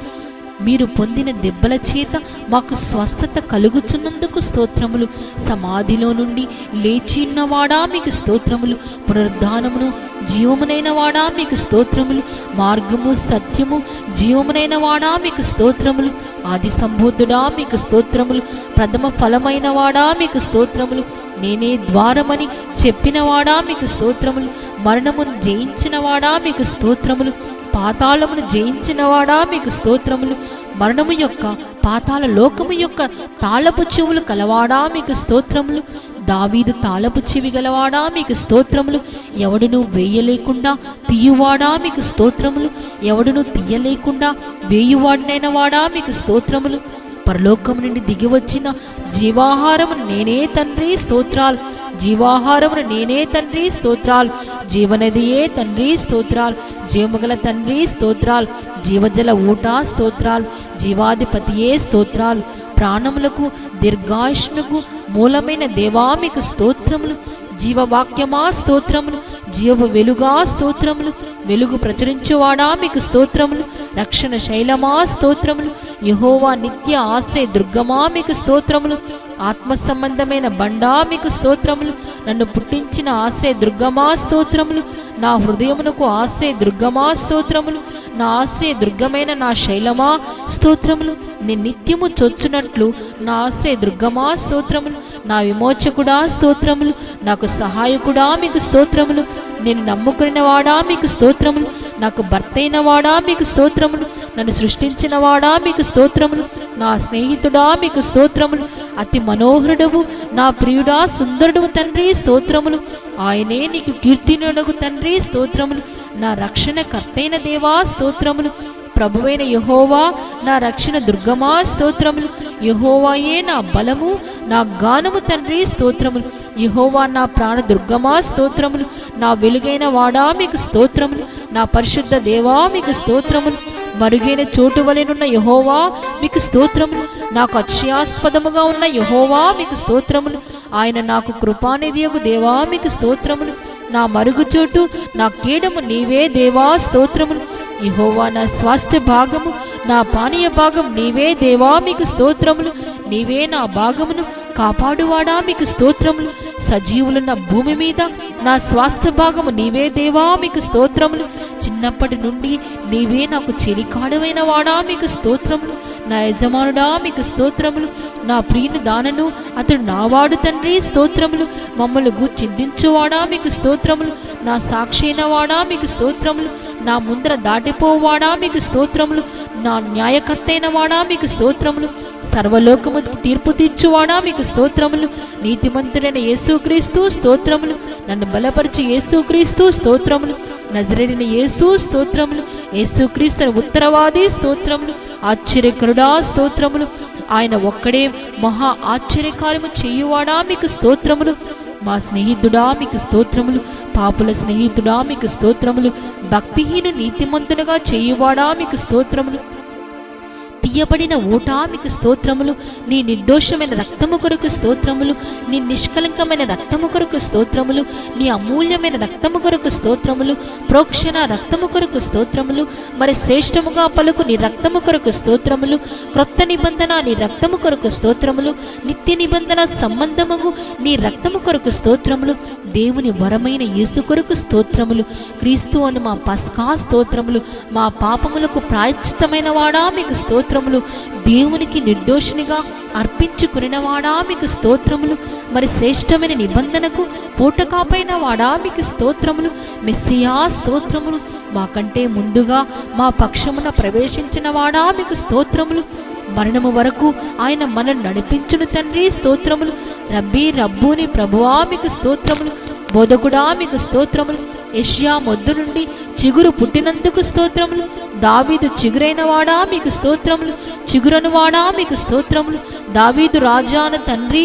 మీరు పొందిన దెబ్బల చేత మాకు స్వస్థత కలుగుచున్నందుకు స్తోత్రములు. సమాధిలో నుండి లేచి ఉన్నవాడా మీకు స్తోత్రములు. పునరుద్ధానమును జీవమునైన వాడా మీకు స్తోత్రములు. మార్గము సత్యము జీవమునైన వాడా మీకు స్తోత్రములు. ఆది సంబోధుడా మీకు స్తోత్రములు. ప్రథమ ఫలమైన వాడా మీకు స్తోత్రములు. నేనే ద్వారమని చెప్పినవాడా మీకు స్తోత్రములు. మరణమును జయించినవాడా మీకు స్తోత్రములు. పాతాళమును జయించినవాడా మీకు స్తోత్రములు. మరణము యొక్క పాతాళ లోకము యొక్క తాళపు చెవులు కలవాడా మీకు స్తోత్రములు. దావీదు తాళపు చెవి గలవాడా మీకు స్తోత్రములు. ఎవడును వేయలేకుండా తీయువాడా మీకు స్తోత్రములు. ఎవడును తీయలేకుండా వేయువాడినైన వాడా మీకు స్తోత్రములు. పరలోకము నుండి దిగి వచ్చిన జీవాహారమును నేనే తండ్రి స్తోత్రాలు. జీవాహారమును నేనే తండ్రి స్తోత్రాలు. జీవనదియే తండ్రి స్తోత్రాలు. జీవముగల తండ్రి స్తోత్రాలు. జీవజల ఊట స్తోత్రాలు. జీవాధిపతియే స్తోత్రాలు. ప్రాణములకు దీర్ఘాయుష్నుకు మూలమైన దేవా మీకు స్తోత్రములు. జీవవాక్యమా స్తోత్రములు. జీవ వెలుగా స్తోత్రములు. వెలుగు ప్రచురించువాడా మీకు స్తోత్రములు. రక్షణ శైలమా స్తోత్రములు. యెహోవా నిత్య ఆశ్రయ దుర్గమా మీకు స్తోత్రములు. ఆత్మ సంబంధమైన బండా మీకు స్తోత్రములు. నన్ను పుట్టించిన ఆశ్రయ దుర్గమా స్తోత్రములు. నా హృదయమునకు ఆశ్రయ దుర్గమా స్తోత్రములు. నా ఆశ్రయ దుర్గమైన నా శైలమా స్తోత్రములు. నేను నిత్యము చొచ్చునట్లు నా ఆశ్రయ దుర్గమా స్తోత్రములు. నా విమోచకుడా స్తోత్రములు. నాకు సహాయకుడా మీకు స్తోత్రములు. నేను నమ్ముకున్న వాడా మీకు స్తోత్రములు. నాకు భర్తైన వాడా మీకు స్తోత్రములు. నన్ను సృష్టించిన వాడా మీకు స్తోత్రములు. నా స్నేహితుడా మీకు స్తోత్రములు. అతి మనోహరుడవు నా ప్రియుడా సుందరుడు తండ్రి స్తోత్రములు. ఆయనే నీకు కీర్తినుడగు తండ్రి స్తోత్రములు. నా రక్షణ కర్తైన దేవా స్తోత్రములు. ప్రభువైన యెహోవా నా రక్షణ దుర్గమా స్తోత్రములు. యెహోవాయే నా బలము నా గానము తండ్రి స్తోత్రములు. యెహోవా నా ప్రాణ దుర్గమా స్తోత్రములు. నా వెలుగైన వాడా మీకు స్తోత్రములు. నా పరిశుద్ధ దేవా మీకు స్తోత్రములు. మరుగైన చోటు వలెనున్న యెహోవా మీకు స్తోత్రములు. నాకు అత్యాస్పదముగా ఉన్న యెహోవా మీకు స్తోత్రములు. ఆయన నాకు కృపానిధియగు దేవా మీకు స్తోత్రములు. నా మరుగుచోటు నా కేడము నీవే దేవా స్తోత్రములు. యెహోవా నా స్వాస్థ్య భాగము నా పానీయ భాగం నీవే దేవా మీకు స్తోత్రములు. నీవే నా భాగమును కాపాడువాడా మీకు స్తోత్రములు. సజీవులున్న భూమి మీద నా స్వాస్థ్య భాగము నీవే దేవా మీకు స్తోత్రములు. చిన్నప్పటి నుండి నీవే నాకు చెలికాడమైన వాడా మీకు స్తోత్రములు. నా యజమానుడా మీకు స్తోత్రములు. నా ప్రియుని దానను అతడు నావాడు తండ్రి స్తోత్రములు. మమ్మల్ని చిందించువాడా మీకు స్తోత్రములు. నా సాక్షి అయిన వాడా మీకు స్తోత్రములు. నా ముందర దాటిపోవాడా మీకు స్తోత్రములు. నా న్యాయకర్త అయిన వాడా మీకు స్తోత్రములు. సర్వలోకముకి తీర్పు తీర్చువాడా మీకు స్తోత్రములు. నీతిమంతుడైన యేసుక్రీస్తు స్తోత్రములు. నన్ను బలపరిచి యేసుక్రీస్తు స్తోత్రములు. నజరేయుడైన యేసు స్తోత్రములు, యేసుక్రీస్తు ఉత్తరవాది స్తోత్రములు, ఆశ్చర్యకరుడా స్తోత్రములు, ఆయన ఒక్కడే మహా ఆశ్చర్యకార్యము చేయువాడా మీకు స్తోత్రములు, మా స్నేహితుడా మీకు స్తోత్రములు, పాపుల స్నేహితుడా మీకు స్తోత్రములు, భక్తిహీను నీతిమంతునిగా చేయువాడా మీకు స్తోత్రములు, తీయబడిన ఊట మీకు స్తోత్రములు, నీ నిర్దోషమైన రక్తము కొరకు స్తోత్రములు, నీ నిష్కలంకమైన రక్తము కొరకు స్తోత్రములు, నీ అమూల్యమైన రక్తము కొరకు స్తోత్రములు, ప్రోక్షణ రక్తము కొరకు స్తోత్రములు, మరి శ్రేష్టముగా పలుకు నీ రక్తము కొరకు స్తోత్రములు, క్రొత్త నిబంధన నీ రక్తము కొరకు స్తోత్రములు, నిత్య నిబంధన సంబంధముగు నీ రక్తము కొరకు స్తోత్రములు, దేవుని వరమైన యేసు కొరకు స్తోత్రములు, క్రీస్తు అని మా పస్కా స్తోత్రములు, మా పాపములకు ప్రాయశ్చిత్తమైన వాడా మీకు స్తోత్రములు, దేవునికి నిర్దోషినిగా అర్పించుకునినవాడా మీకు స్తోత్రములు, మరి శ్రేష్టమైన నిబంధనకు పూటకాపైన వాడా మీకు స్తోత్రములు, మెస్సియా స్తోత్రములు, మాకంటే ముందుగా మా పక్షమున ప్రవేశించిన వాడా మీకు స్తోత్రములు, మరణము వరకు ఆయన మనల్ని నడిపించును తండ్రి స్తోత్రములు, రబ్బూని ప్రభువా మీకు స్తోత్రములు, బోధకుడా మీకు స్తోత్రములు, యెషయా మొద్దు నుండి చిగురు పుట్టినందుకు స్తోత్రములు, దావీదు చిగురైన వాడా మీకు స్తోత్రములు, చిగురను వాడా మీకు స్తోత్రములు, దావీదు రాజాన తండ్రి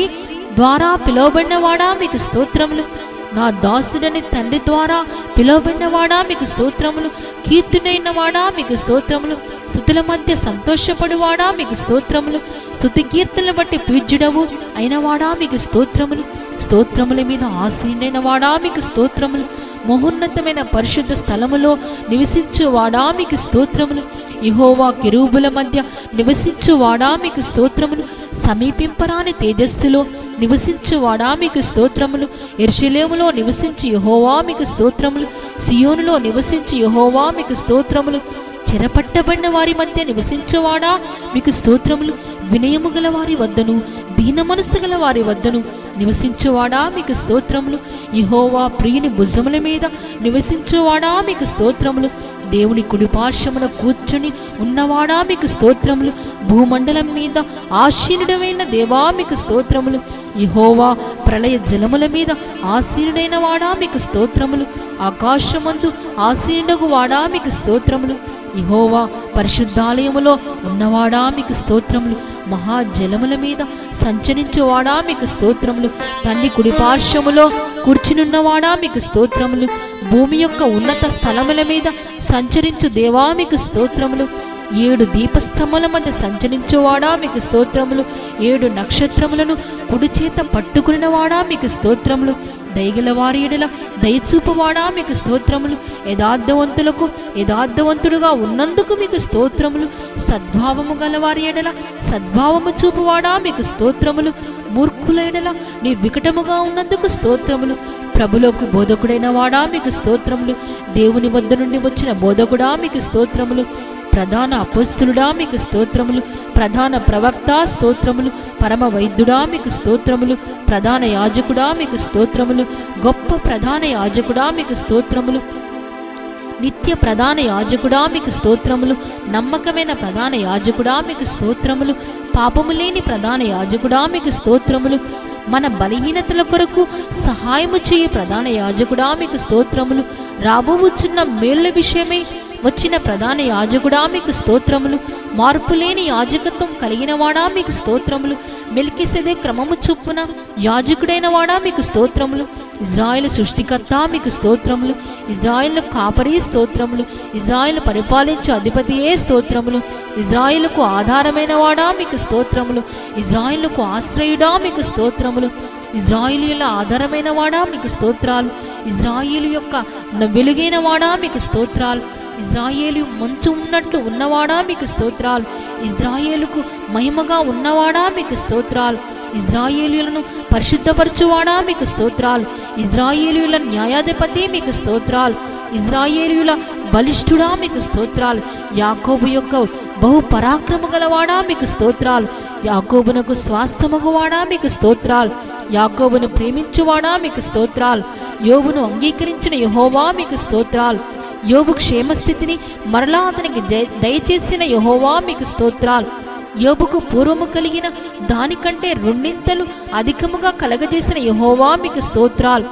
ద్వారా పిలువబడినవాడా మీకు స్తోత్రములు, నా దాసుడని తండ్రి ద్వారా పిలువబడినవాడా మీకు స్తోత్రములు, కీర్తునైన వాడా మీకు స్తోత్రములు, స్తుతుల మధ్య సంతోషపడువాడా మీకు స్తోత్రములు, స్తుతి కీర్తనలు బట్టి పూజ్యుడవు అయినవాడా మీకు స్తోత్రములు, స్తోత్రముల మీద ఆసీనైన వాడా మీకు స్తోత్రములు, మహోన్నతమైన పరిశుద్ధ స్థలములో నివసించువాడా మీకు స్తోత్రములు, యెహోవా కెరూబుల మధ్య నివసించువాడా మీకు స్తోత్రములు, సమీపింపరాని తేజస్సులో నివసించువాడా మీకు స్తోత్రములు, యెరూషలేములో నివసించి యెహోవా మీకు స్తోత్రములు, సియోనులో నివసించి యెహోవా మీకు స్తోత్రములు, చెరపట్టబడిన వారి మధ్య నివసించువాడా మీకు స్తోత్రములు, వినయము గల వారి వద్దను దీన మనస్సు గల వారి వద్దను నివసించువాడా మీకు స్తోత్రములు, యెహోవా ప్రియుని భుజముల మీద నివసించువాడా మీకు స్తోత్రములు, దేవుని కుడిపార్శ్వమున కూర్చొని ఉన్నవాడా మీకు స్తోత్రములు, భూమండలం మీద ఆసీనుడైన దేవా మీకు స్తోత్రములు, యెహోవా ప్రళయ జలముల మీద ఆసీనుడైన వాడా మీకు స్తోత్రములు, ఆకాశమందు ఆసీనుడగు వాడా మీకు స్తోత్రములు, యెహోవా పరిశుద్ధాలయములో ఉన్నవాడా మీకు స్తోత్రములు, మహాజలముల మీద సంచరించువాడా మీకు స్తోత్రములు, తండ్రి కుడిపార్శ్వములో కూర్చునున్నవాడా మీకు స్తోత్రములు, భూమి యొక్క ఉన్నత స్థలముల మీద సంచరించు దేవా మీకు స్తోత్రములు, 7 దీపస్తంభముల మధ్య సంచరించువాడా మీకు స్తోత్రములు, 7 నక్షత్రములను కుడి చేత పట్టుకునినవాడా మీకు స్తోత్రములు, దయగల వారి ఎడల దయచూపువాడా మీకు స్తోత్రములు, యథార్థవంతులకు యథార్థవంతుడుగా ఉన్నందుకు మీకు స్తోత్రములు, సద్భావము గల వారి ఎడల సద్భావము చూపువాడా మీకు స్తోత్రములు, మూర్ఖుల ఎడల నీ వికటముగా ఉన్నందుకు స్తోత్రములు, ప్రభులోకి బోధకుడైన వాడా మీకు స్తోత్రములు, దేవుని వద్ద నుండి వచ్చిన బోధకుడా మీకు స్తోత్రములు, ప్రధాన అపొస్తలుడా మీకు స్తోత్రములు, ప్రధాన ప్రవక్త స్తోత్రములు, పరమ వైద్యుడా మీకు స్తోత్రములు, ప్రధాన యాజకుడా మీకు స్తోత్రములు, గొప్ప ప్రధాన యాజకుడా మీకు స్తోత్రములు, నిత్య ప్రధాన యాజకుడా మీకు స్తోత్రములు, నమ్మకమైన ప్రధాన యాజకుడా మీకు స్తోత్రములు, పాపము లేని ప్రధాన యాజకుడా మీకు స్తోత్రములు, మన బలహీనతల కొరకు సహాయము చేయు ప్రధాన యాజకుడా మీకు స్తోత్రములు, రాబోవుచున్న మేలుల విషయమై వచ్చిన ప్రధాన యాజకుడా మీకు స్తోత్రములు, మార్పులేని యాజకత్వం కలిగిన వాడా మీకు స్తోత్రములు, మెల్కీసెదెకు క్రమము చొప్పున యాజకుడైన వాడా మీకు స్తోత్రములు, ఇజ్రాయేలు సృష్టికర్త మీకు స్తోత్రములు, ఇజ్రాయేలు కాపరి స్తోత్రములు, ఇజ్రాయేలు పరిపాలించు అధిపతియే స్తోత్రములు, ఇజ్రాయేలుకు ఆధారమైన వాడా మీకు స్తోత్రములు, ఇజ్రాయేలుకు ఆశ్రయుడా మీకు స్తోత్రములు, ఇజ్రాయేలీయుల ఆధారమైన వాడా మీకు స్తోత్రాలు, ఇజ్రాయేలు యొక్క వెలుగైన వాడా మీకు స్తోత్రాలు, ఇజ్రాయేలు మంచు ఉన్నట్లు ఉన్నవాడా మీకు స్తోత్రాలు, ఇజ్రాయేలుకు మహిమగా ఉన్నవాడా మీకు స్తోత్రాలు, ఇజ్రాయేలీయులను పరిశుద్ధపరచువాడా మీకు స్తోత్రాలు, ఇజ్రాయేలీయుల న్యాయాధిపతి మీకు స్తోత్రాలు, ఇజ్రాయేలీయుల బలిష్ఠుడా మీకు స్తోత్రాలు, యాకోబు యొక్క బహు పరాక్రమ గలవాడా మీకు స్తోత్రాలు, యాకోబునకు స్వాస్థ్యమగువాడా మీకు స్తోత్రాలు, యాకోబును ప్రేమించువాడా మీకు స్తోత్రాలు, యోబును అంగీకరించిన యెహోవా మీకు స్తోత్రాలు, యోబు క్షేమస్థితిని మరలా అతనికి దయచేసిన యెహోవా మీకు స్తోత్రాలు, యోబుకు పూర్వము కలిగిన దానికంటే రెండింతలు అధికముగా కలగజేసిన యెహోవా మీకు స్తోత్రాలు,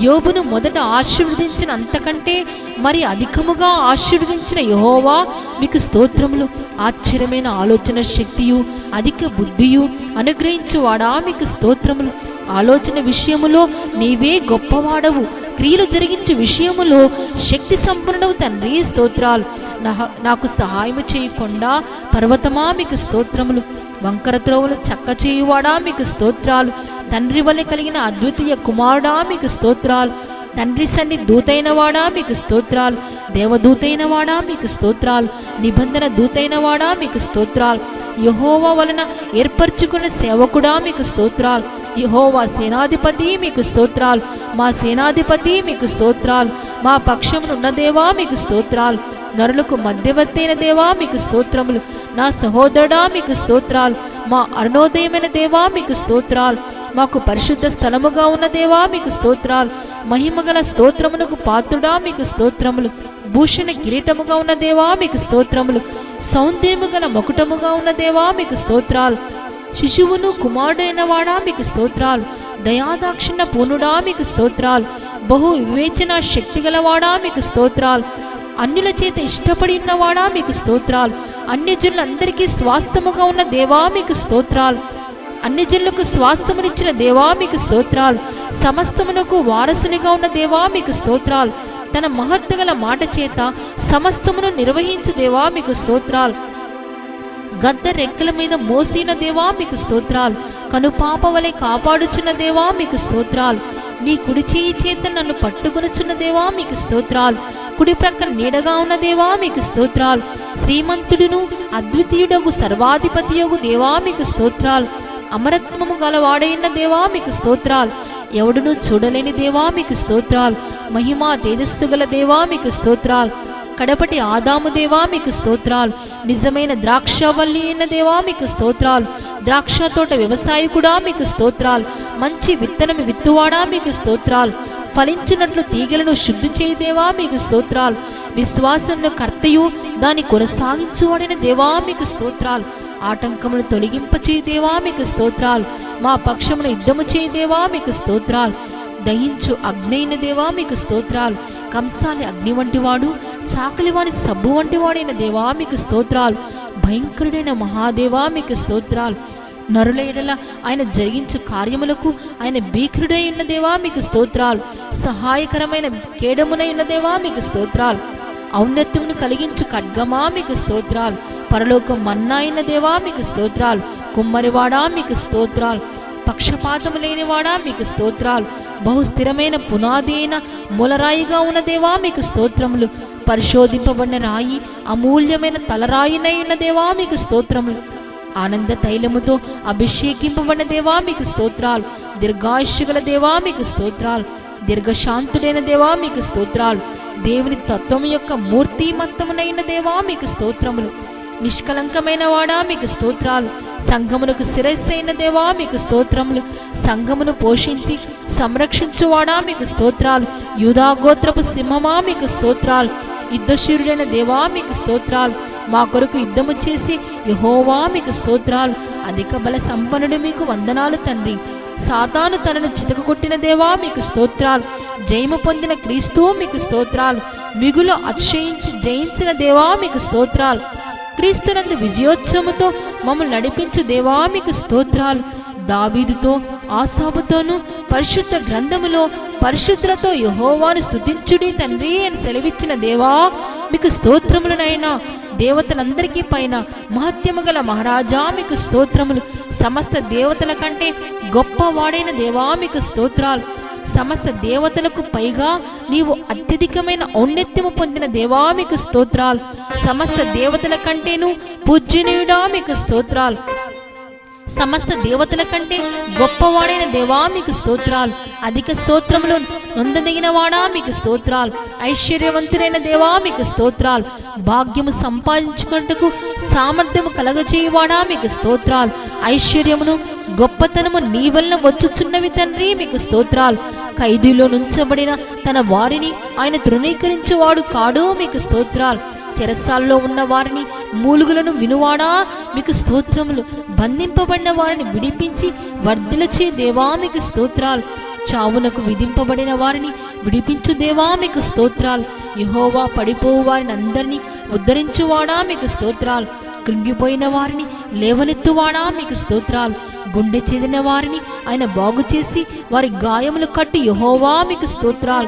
యోబును మొదట ఆశీర్వదించిన అంతకంటే మరి అధికముగా ఆశీర్వదించిన యెహోవా మీకు స్తోత్రములు. ఆశ్చర్యమైన ఆలోచన శక్తియు అధిక బుద్ధియు అనుగ్రహించువాడా మీకు స్తోత్రములు. ఆలోచన విషయములో నీవే గొప్పవాడవు, క్రియలు జరిగించే విషయములో శక్తి సంపన్నుడవు తండ్రి స్తోత్రాలు. నాకు సహాయము చేయకుండా పర్వతమా మీకు స్తోత్రములు. వంకర త్రోవలు చక్క చేయువాడా మీకు స్తోత్రాలు. తండ్రి వలె కలిగిన అద్వితీయ కుమారుడా మీకు స్తోత్రాలు. తండ్రి సన్ని దూతైన వాడా మీకు స్తోత్రాలు. దేవదూతైన వాడా మీకు స్తోత్రాలు. నిబంధన దూతైన వాడా మీకు స్తోత్రాలు. యెహోవా వలన ఏర్పరచుకున్న సేవకుడా మీకు స్తోత్రాలు. యెహోవా సేనాధిపతి మీకు స్తోత్రాలు. మా సేనాధిపతి మీకు స్తోత్రాలు. మా పక్షమునున్న దేవా మీకు స్తోత్రాలు. నరులకు మధ్యవర్తి అయిన దేవా మీకు స్తోత్రములు. నా సహోదరుడా మీకు స్తోత్రాలు. మా అరుణోదయమైన దేవా మీకు స్తోత్రాలు. మాకు పరిశుద్ధ స్థలముగా ఉన్న దేవా మీకు స్తోత్రాలు. మహిమగల స్తోత్రమునకు పాత్రుడా మీకు స్తోత్రములు. భూషణ కిరీటముగా ఉన్న దేవా మీకు స్తోత్రములు. సౌందర్యము గల మకుటముగా ఉన్న దేవా మీకు స్తోత్రాలు. శిశువును కుమారుడైన వాడా మీకు స్తోత్రాలు. దయాదాక్షిణ్య పూర్ణుడా మీకు స్తోత్రాలు. బహు వివేచన శక్తి గలవాడా మీకు స్తోత్రాలు. అన్యుల చేత ఇష్టపడి ఉన్నవాడా మీకు స్తోత్రాలు. అన్యజనులందరికీ స్వాస్థ్యముగా ఉన్న దేవా మీకు స్తోత్రాలు. అన్యజనులకు స్వాస్థ్యమునిచ్చిన దేవా మీకు స్తోత్రాలు. సమస్తమునకు వారసునిగా ఉన్న దేవా మీకు స్తోత్రాలు. తన మహత్తు గల మాట చేత సమస్తమును నిర్వహించు దేవా మీకు స్తోత్రాలు. గద్ద రెక్కల మీద మోసిన దేవా మీకు స్తోత్రాలు. కనుపాప వలె కాపాడుచున్న దేవా మీకు స్తోత్రాలు. నీ కుడి చేయి చేత నన్ను పట్టుకొనుచున్న దేవా మీకు స్తోత్రాలు. కుడి ప్రక్కన నీడగా ఉన్న దేవా మీకు స్తోత్రాలు. శ్రీమంతుడును అద్వితీయుడగు సర్వాధిపతియగు దేవా మీకు స్తోత్రాలు. అమరత్వము గలవాడైన దేవా మీకు స్తోత్రాలు. ఎవడును చూడలేని దేవా మీకు స్తోత్రాలు. మహిమా తేజస్సు గల దేవా మీకు స్తోత్రాలు. కడపటి ఆదాము దేవా మీకు స్తోత్రాలు. నిజమైన ద్రాక్షవల్లి అయిన దేవా మీకు స్తోత్రాలు. ద్రాక్ష తోట వ్యవసాయకుడా మీకు స్తోత్రాలు. మంచి విత్తనం విత్తువాడా మీకు స్తోత్రాలు. ఫలించినట్లు తీగలను శుద్ధి చేయి దేవా మీకు స్తోత్రాలు. విశ్వాసంను కర్తయు దాన్ని కొనసాగించువాడైన దేవా మీకు స్తోత్రాలు. ఆటంకములు తొలగింపచేయి దేవా మీకు స్తోత్రాలు. మా పక్షమును యుద్ధము చేయి దేవా మీకు స్తోత్రాలు. దహించు అగ్నైన దేవా మీకు స్తోత్రాలు. కంసాలి అగ్ని వంటివాడు, చాకలివాని సబ్బు వంటివాడైన దేవా మీకు స్తోత్రాలు. భయంకరుడైన మహాదేవా మీకు స్తోత్రాలు. నరుల ఎడల ఆయన జరిగించు కార్యములకు ఆయన భీకరుడై ఉన్న దేవా మీకు స్తోత్రాలు. సహాయకరమైన కేడమునై ఉన్న దేవా మీకు స్తోత్రాలు. ఔన్నత్యమును కలిగించు ఖడ్గమా మీకు స్తోత్రాలు. పరలోకం మన్నా అయిన దేవా మీకు స్తోత్రాలు. కుమ్మరివాడా మీకు స్తోత్రాలు. పక్షపాతము లేనివాడా మీకు స్తోత్రాలు. బహుస్థిరమైన పునాది అయిన మూలరాయిగా ఉన్న దేవా మీకు స్తోత్రములు. పరిశోధింపబడిన రాయి, అమూల్యమైన తలరాయినై ఉన్న దేవా మీకు స్తోత్రములు. ఆనంద తైలముతో అభిషేకింపబడిన దేవా మీకు స్తోత్రాలు. దీర్ఘాయుష్యుగల దేవా మీకు స్తోత్రాలు. దీర్ఘశాంతుడైన దేవా మీకు స్తోత్రాలు. దేవుని తత్వం యొక్క మూర్తిమత్తమునైన దేవా మీకు స్తోత్రములు. నిష్కలంకమైన వాడా మీకు స్తోత్రాలు. సంఘమునకు శిరస్సైన దేవా మీకు స్తోత్రములు. సంఘమును పోషించి సంరక్షించువాడా మీకు స్తోత్రాలు. యూదా గోత్రపు సింహమా మీకు స్తోత్రాలు. యుద్ధశూరుడైన దేవా మీకు స్తోత్రాలు. మా కొరకు యుద్ధము చేసి యెహోవా మీకు స్తోత్రాలు. అధిక బల సంపన్నుడు మీకు వందనాలు తండ్రి. సాతాను తనను చితకగొట్టిన దేవా మీకు స్తోత్రాలు. జయము పొందిన క్రీస్తు మీకు స్తోత్రాలు. మిగులు అతిశయించి జయించిన దేవా మీకు స్తోత్రాలు. క్రీస్తునందు విజయోత్సవముతో మమ్మల్ని నడిపించు దేవా మీకు స్తోత్రాలు. దావీదుతో ఆసాబుతోనూ పరిశుద్ధ గ్రంథములో పరిశుద్ధులతో యెహోవాను స్తుతించుడి తండ్రి అని సెలవిచ్చిన దేవా మీకు స్తోత్రములనైనా. దేవతలందరికీ పైన మహత్యము గల మహారాజా మీకు స్తోత్రములు. సమస్త దేవతల కంటే గొప్పవాడైన దేవా మీకు స్తోత్రాలు. సమస్త దేవతలకు పైగా నీవు అత్యధికమైన ఔన్నత్యము పొందిన దేవా మీకు స్తోత్రాలు. సమస్త దేవతల కంటేను పూజ్యనీయుడా మీకు స్తోత్రాలు. సమస్త దేవతల కంటే గొప్పవాడైన దేవా మీకు స్తోత్రాలు. అధిక స్తోత్రములు నొందదగిన వాడా మీకు స్తోత్రాలు. ఐశ్వర్యవంతుడైన దేవా మీకు స్తోత్రాలు. భాగ్యము సంపాదించుకుంటకు సామర్థ్యము కలగచేయువాడా మీకు స్తోత్రాలు. ఐశ్వర్యమును గొప్పతనము నీ వలన వచ్చుచున్నవి తండ్రి మీకు స్తోత్రాలు. ఖైదీలో నుంచబడిన తన వారిని ఆయన తృణీకరించువాడు కాడు మీకు స్తోత్రాలు. చెరసాల్లో ఉన్న వారిని మూలుగులను వినువాడా మీకు స్తోత్రములు. బంధింపబడిన వారిని విడిపించి వర్ధిలచే దేవా మీకు స్తోత్రాలు. చావునకు విధింపబడిన వారిని విడిపించు దేవా మీకు స్తోత్రాలు. యెహోవా పడిపోవు వారిని అందరినీ ఉద్ధరించువాడా మీకు స్తోత్రాలు. కృంగిపోయిన వారిని లేవనెత్తువాడా మీకు స్తోత్రాలు. గుండె చెదిన వారిని ఆయన బాగు చేసి వారి గాయములు కట్టి యెహోవా మీకు స్తోత్రాలు.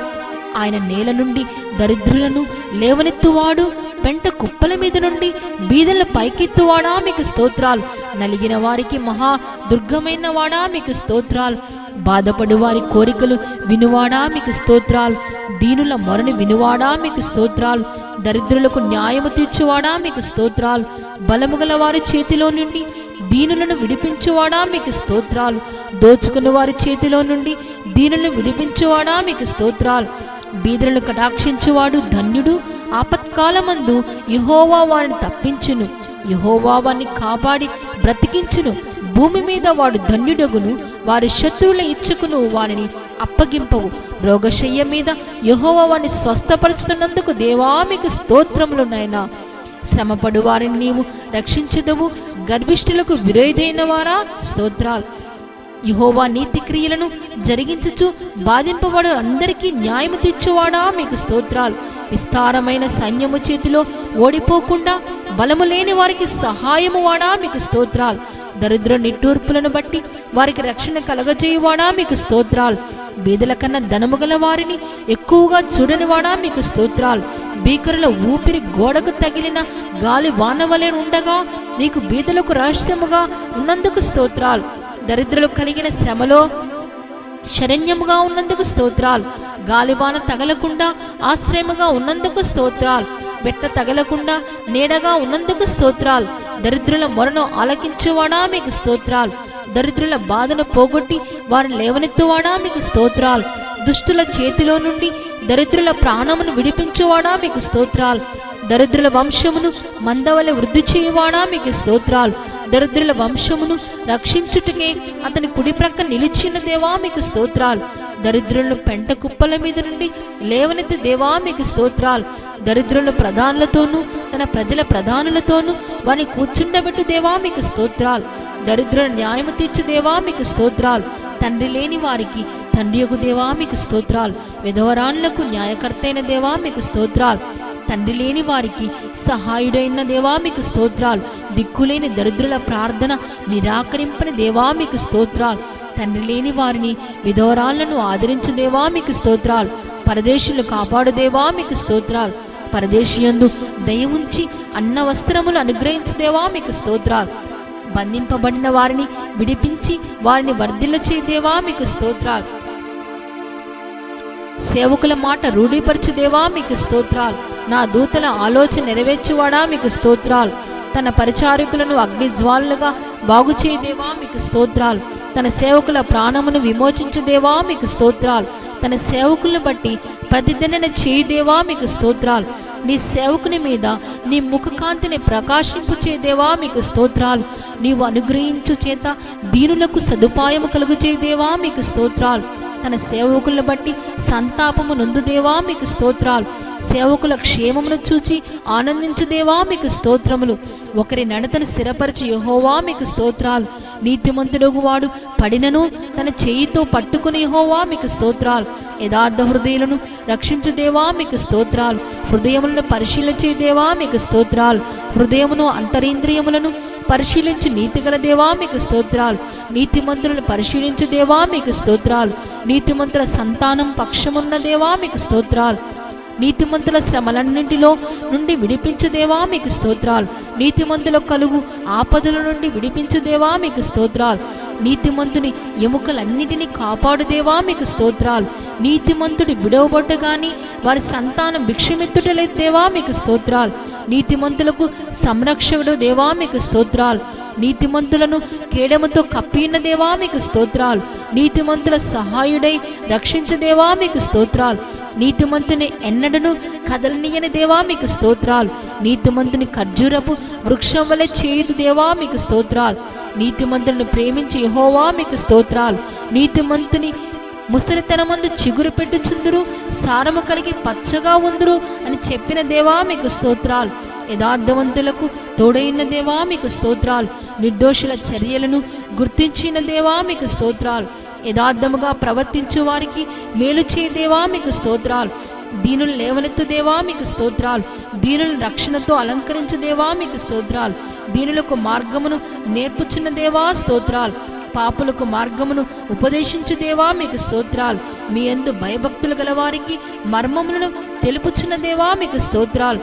ఆయన నేల నుండి దరిద్రులను లేవనెత్తువాడు, పెంట కుప్పల మీద నుండి బీదల పైకెత్తువాడా మీకు స్తోత్రాలు. నలిగిన వారికి మహా దుర్గమైన వాడా మీకు స్తోత్రాలు. బాధపడు వారి కోరికలు వినువాడా మీకు స్తోత్రాలు. దీనుల మొరని వినువాడా మీకు స్తోత్రాలు. దరిద్రులకు న్యాయము తీర్చువాడా మీకు స్తోత్రాలు. బలము గల వారి చేతిలో నుండి దీనులను విడిపించువాడా మీకు స్తోత్రాలు. దోచుకున్న వారి చేతిలో నుండి దీనులను విడిపించువాడా మీకు స్తోత్రాలు. బీదలను కటాక్షించువాడు ధన్యుడు. ఆపత్కాలమందు యెహోవా వారిని తప్పించును. యెహోవా వారిని కాపాడి బ్రతికించును. భూమి మీద వాడు ధన్యుడగును. వారి శత్రువుల ఇచ్చకును వారిని అప్పగింపవు. రోగశయ్య మీద యెహోవా వారిని స్వస్థపరుచుతున్నందుకు దేవా మీకు స్తోత్రములు నాయనా. శ్రమపడు వారిని నీవు రక్షించదవు. గర్భిష్ఠులకు విరోధైన వారా స్తోత్రాలు. యెహోవా నీతి క్రియలను జరిగించుచు బాధింపబడు అందరికీ న్యాయము తీర్చువాడా మీకు స్తోత్రాలు. విస్తారమైన సైన్యము చేతిలో ఓడిపోకుండా బలము లేని వారికి సహాయము వాడా మీకు స్తోత్రాలు. దరిద్ర నిట్టూర్పులను బట్టి వారికి రక్షణ కలగజేయువాడా మీకు స్తోత్రాలు. బీదల కన్నా ధనము గల వారిని ఎక్కువగా చూడనివాడా మీకు స్తోత్రాలు. భీకరుల ఊపిరి గోడకు తగిలిన గాలి వానవలే ఉండగా నీకు బీదలకు రహస్యముగా ఉన్నందుకు స్తోత్రాలు. దరిద్రులు కలిగిన శ్రమలో శరణ్యముగా ఉన్నందుకు స్తోత్రాలు. గాలివాన తగలకుండా ఆశ్రయముగా ఉన్నందుకు స్తోత్రాలు. బెట్ట తగలకుండా నీడగా ఉన్నందుకు స్తోత్రాలు. దరిద్రుల మొరను ఆలకించువాడా మీకు స్తోత్రాలు. దరిద్రుల బాధను పోగొట్టి వారిని లేవనెత్తువాడా మీకు స్తోత్రాలు. దుష్టుల చేతిలో నుండి దరిద్రుల ప్రాణమును విడిపించువాడా మీకు స్తోత్రాలు. దరిద్రుల వంశమును మందవలె వృద్ధి చేయువాడా మీకు స్తోత్రాలు. దరిద్రుల వంశమును రక్షించుటకే అతని కుడి ప్రక్క నిలిచిన దేవా మీకు స్తోత్రాలు. దరిద్రులను పెంట కుప్పల మీద నుండి లేవనెత్తి దేవా మీకు స్తోత్రాలు. దరిద్రుల ప్రధానులతోనూ తన ప్రజల ప్రధానులతోనూ వారిని కూర్చుండబెట్టు దేవా మీకు స్తోత్రాలు. దరిద్రుల న్యాయము తీర్చు దేవా మీకు స్తోత్రాలు. తండ్రి లేని వారికి తండ్రియగు దేవా మీకు స్తోత్రాలు. విధవరాన్లకు న్యాయకర్తైన దేవా మీకు స్తోత్రాలు. తండ్రి లేని వారికి సహాయుడైన దేవా మీకు స్తోత్రాలు. దిక్కులేని దరిద్రుల ప్రార్థన నిరాకరింపని దేవా మీకు స్తోత్రాలు. తండ్రి లేని వారిని విధవరాళ్లను ఆదరించు దేవా మీకు స్తోత్రాలు. పరదేశులు కాపాడు దేవా మీకు స్తోత్రాలు. పరదేశియందు దయ ఉంచి అన్న వస్త్రములు అనుగ్రహించు దేవా మీకు స్తోత్రాలు. బంధింపబడిన వారిని విడిపించి వారిని వర్ధిల్లచే దేవా మీకు స్తోత్రాలు. సేవకుల మాట రూఢీపరచు దేవా మీకు స్తోత్రాలు. నా దూతల ఆలోచన నెరవేర్చువాడా మీకు స్తోత్రాలు. తన పరిచారకులను అగ్నిజ్వాలుగా బాగు చేయదేవా మీకు స్తోత్రాలు. తన సేవకుల ప్రాణమును విమోచించు దేవా మీకు స్తోత్రాలు. తన సేవకులను బట్టి ప్రతిదండన చేయుదేవా మీకు స్తోత్రాలు. నీ సేవకుని మీద నీ ముఖకాంతిని ప్రకాశింపు చేదేవా మీకు స్తోత్రాలు. నీవు అనుగ్రహించు చేత దీనులకు సదుపాయము కలుగు చేయదేవా మీకు స్తోత్రాలు. తన సేవకులను బట్టి సంతాపము నొందుదేవా మీకు స్తోత్రాలు. సేవకుల క్షేమమును చూచి ఆనందించుదేవా మీకు స్తోత్రములు. ఒకరి నడతను స్థిరపరచి యెహోవా మీకు స్తోత్రాలు. నీతిమంతుడగు వాడు పడినను తన చేయితో పట్టుకుని యెహోవా మీకు స్తోత్రాలు. యథార్థ హృదయులను రక్షించు దేవా మీకు స్తోత్రాలు. హృదయములను పరిశీలించే దేవా మీకు స్తోత్రాలు. హృదయమును అంతరింద్రియములను పరిశీలించి నీతిగల దేవా మీకు స్తోత్రాలు. నీతిమంతులను పరిశీలించు దేవా మీకు స్తోత్రాలు. నీతిమంతుల సంతానం పక్షమున్న దేవా మీకు స్తోత్రాలు. నీతిమంతుల శ్రమలన్నింటిలో నుండి విడిపించు దేవా మీకు స్తోత్రాలు. నీతిమంతుల కలుగు ఆపదల నుండి విడిపించు దేవా మీకు స్తోత్రాలు. నీతిమంతుని ఎముకలన్నిటినీ కాపాడు దేవా మీకు స్తోత్రాలు. నీతిమంతుడి విడవబొట్టగాని వారి సంతానం భిక్షమెత్తుటలేదు దేవా మీకు స్తోత్రాలు. నీతిమంతులకు సంరక్షకుడు దేవా మీకు స్తోత్రాలు. నీతిమంతులను కేడముతో కప్పిన దేవా మీకు స్తోత్రాలు. నీతిమంతుల సహాయుడై రక్షించు దేవా మీకు స్తోత్రాలు. నీతిమంతుని ఎన్నడను కదలనీయని దేవా మీకు స్తోత్రాలు. నీతిమంతుని ఖర్జూరపు వృక్షం వలె చేయుదు దేవా మీకు స్తోత్రాలు. నీతిమంతులను ప్రేమించి యెహోవా మీకు స్తోత్రాలు. నీతిమంతుని ముసలితనమందు చిగురు పెట్టుచుందురు, సారము కలిగి పచ్చగా ఉందురు అని చెప్పిన దేవా మీకు స్తోత్రాలు. యథార్థవంతులకు తోడైన దేవా మీకు స్తోత్రాలు. నిర్దోషుల చర్యలను గుర్తించిన దేవా మీకు స్తోత్రాలు. యథార్థముగా ప్రవర్తించు వారికి మేలు చేయ దేవా మీకు స్తోత్రాలు. దీనులు లేవనెత్తు దేవా మీకు స్తోత్రాలు. దీనులను రక్షణతో అలంకరించు దేవా మీకు స్తోత్రాలు. దీనులకు మార్గమును నేర్పుచున్న దేవా స్తోత్రాలు. పాపులకు మార్గమును ఉపదేశించు దేవా మీకు స్తోత్రాలు. మీ యందు భయభక్తులు గలవారికి మర్మములను తెలుపుచున్న దేవా మీకు స్తోత్రాలు.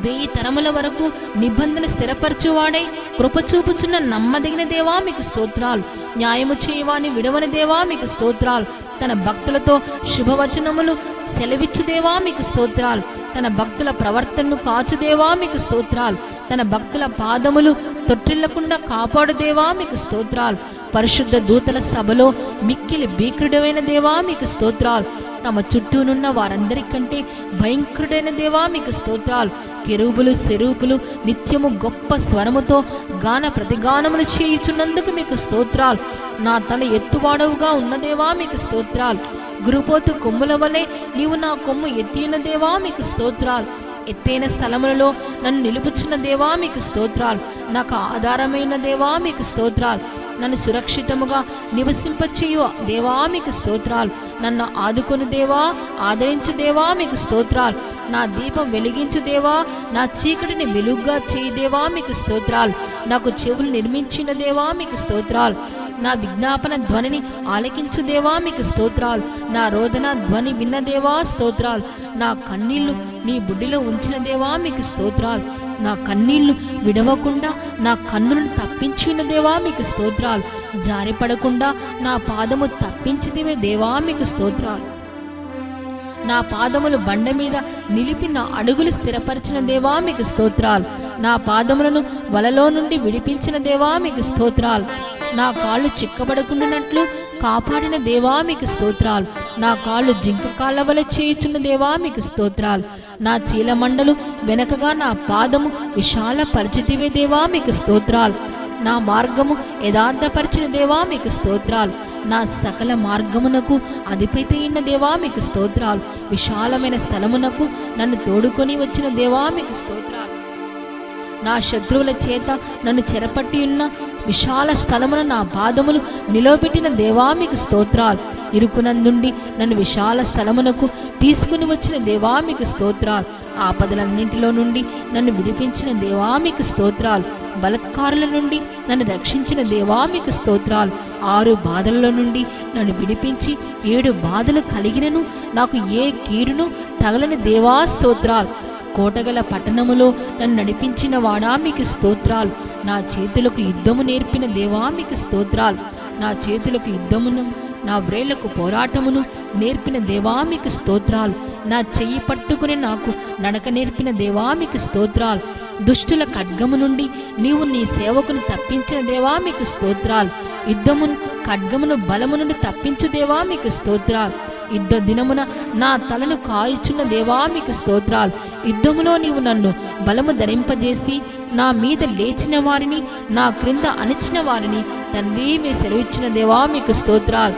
1000 తరముల వరకు నిబంధన స్థిరపరచువాడై కృపచూపుచున్న నమ్మదగిన దేవా మీకు స్తోత్రాలు. న్యాయము చేయవాని విడవని దేవా మీకు స్తోత్రాలు. తన భక్తులతో శుభవచనములు సెలవిచ్చు దేవా మీకు స్తోత్రాలు. తన భక్తుల ప్రవర్తనను కాచు దేవా మీకు స్తోత్రాలు. తన భక్తుల పాదములు తొట్టిల్లకుండా కాపాడు దేవా మీకు స్తోత్రాలు. పరిశుద్ధ దూతల సభలో మిక్కిలి భీకరుడైన దేవా మీకు స్తోత్రాలు. తమ చుట్టూనున్న వారందరికంటే భయంకరుడైన దేవా మీకు స్తోత్రాలు. కెరూబులు సెరూపులు నిత్యము గొప్ప స్వరముతో గాన ప్రతిగానములు చేయుచున్నందుకు మీకు స్తోత్రాలు. నా తల ఎత్తువాడవుగా ఉన్న దేవా మీకు స్తోత్రాలు. గురుపోతు కొమ్ముల వలె నీవు నా కొమ్ము ఎత్తిన దేవా మీకు స్తోత్రాలు. ఎత్తైన స్థలములలో నన్ను నిలుపుచున్న దేవా మీకు స్తోత్రాలు. నాకు ఆధారమైన దేవా మీకు స్తోత్రాలు. నన్ను సురక్షితముగా నివసింపచేయు దేవా మీకు స్తోత్రాలు. నన్ను ఆదుకొను దేవా, ఆదరించు దేవా మీకు స్తోత్రాలు. నా దీపం వెలిగించు దేవా, నా చీకటిని వెలుగుగా చేయి దేవా మీకు స్తోత్రాలు. నాకు చెవులు నిర్మించిన దేవా మీకు స్తోత్రాలు. నా విజ్ఞాపన ధ్వనిని ఆలకించు దేవా మీకు స్తోత్రాలు. నా రోదన ధ్వని విన్న దేవా స్తోత్రాలు. నా కన్నీళ్లు నీ బుడ్డిలో ఉంచిన దేవా మీకు స్తోత్రాలు. నా కన్నీళ్లు విడవకుండా నా కన్నులను తప్పించిన దేవా మీకు స్తోత్రాలు. జారిపడకుండా నా పాదము తప్పించితివే దేవా మీకు స్తోత్రాలు. నా పాదములు బండ మీద నిలిపి నా అడుగులు స్థిరపరిచిన దేవా మీకు స్తోత్రాలు. నా పాదములను వలలో నుండి విడిపించిన దేవా మీకు స్తోత్రాలు. నా కాళ్ళు చిక్కబడకుండానట్లు కాపాడిన దేవా మీకు స్తోత్రాలు. నా కాళ్ళు జింక కాళ్ళ వలె చేయుచున్న దేవా మీకు స్తోత్రాలు. నా చీలమండలు వెనకగా నా పాదము విశాల పరిచితివే దేవా మీకు స్తోత్రాలు. నా మార్గము యథార్థపరిచిన దేవా మీకు స్తోత్రాలు. నా సకల మార్గమునకు అధిపతి అయిన దేవా మీకు స్తోత్రాలు. విశాలమైన స్థలమునకు నన్ను తోడుకొని వచ్చిన దేవా మీకు స్తోత్రాలు. నా శత్రువుల చేత నన్ను చెరపట్టి ఉన్న విశాల స్థలమున నా పాదములు నిలవబెట్టిన దేవా మీకు స్తోత్రాలు. ఇరుకునందుండి నన్ను విశాల స్థలమునకు తీసుకుని వచ్చిన దేవా మీకు స్తోత్రాలు. ఆపదలన్నింటిలో నుండి నన్ను విడిపించిన దేవా మీకు స్తోత్రాలు. బలత్కారుల నుండి నన్ను రక్షించిన దేవా మీకు స్తోత్రాలు. 6 బాధలలో నుండి నన్ను విడిపించి 7 బాధలు కలిగినను నాకు ఏ కీడును తగలని దేవా స్తోత్రాలు. కోటగల పట్టణములో నన్ను నడిపించిన వాడా మీకు స్తోత్రాలు. నా చేతులకు యుద్ధము నేర్పిన దేవా మీకు స్తోత్రాలు. నా చేతులకు యుద్ధమును నా వ్రేళ్లకు పోరాటమును నేర్పిన దేవా మీకు స్తోత్రాలు. నా చెయ్యి పట్టుకుని నాకు నడక నేర్పిన దేవా మీకు స్తోత్రాలు. దుష్టుల ఖడ్గము నుండి నీవు నీ సేవకుని తప్పించిన దేవా మీకు స్తోత్రాలు. యుద్ధమును ఖడ్గమును బలము నుండి తప్పించు దేవా మీకు స్తోత్రాలు. యుద్ధ దినమున నా తలను కాయిచున్న దేవా మీకు స్తోత్రాలు. యుద్ధములో నీవు నన్ను బలము ధరింపజేసి నా మీద లేచిన వారిని నా క్రింద అణిచిన వారిని తండ్రి మీరు సెలవిచ్చిన దేవా మీకు స్తోత్రాలు.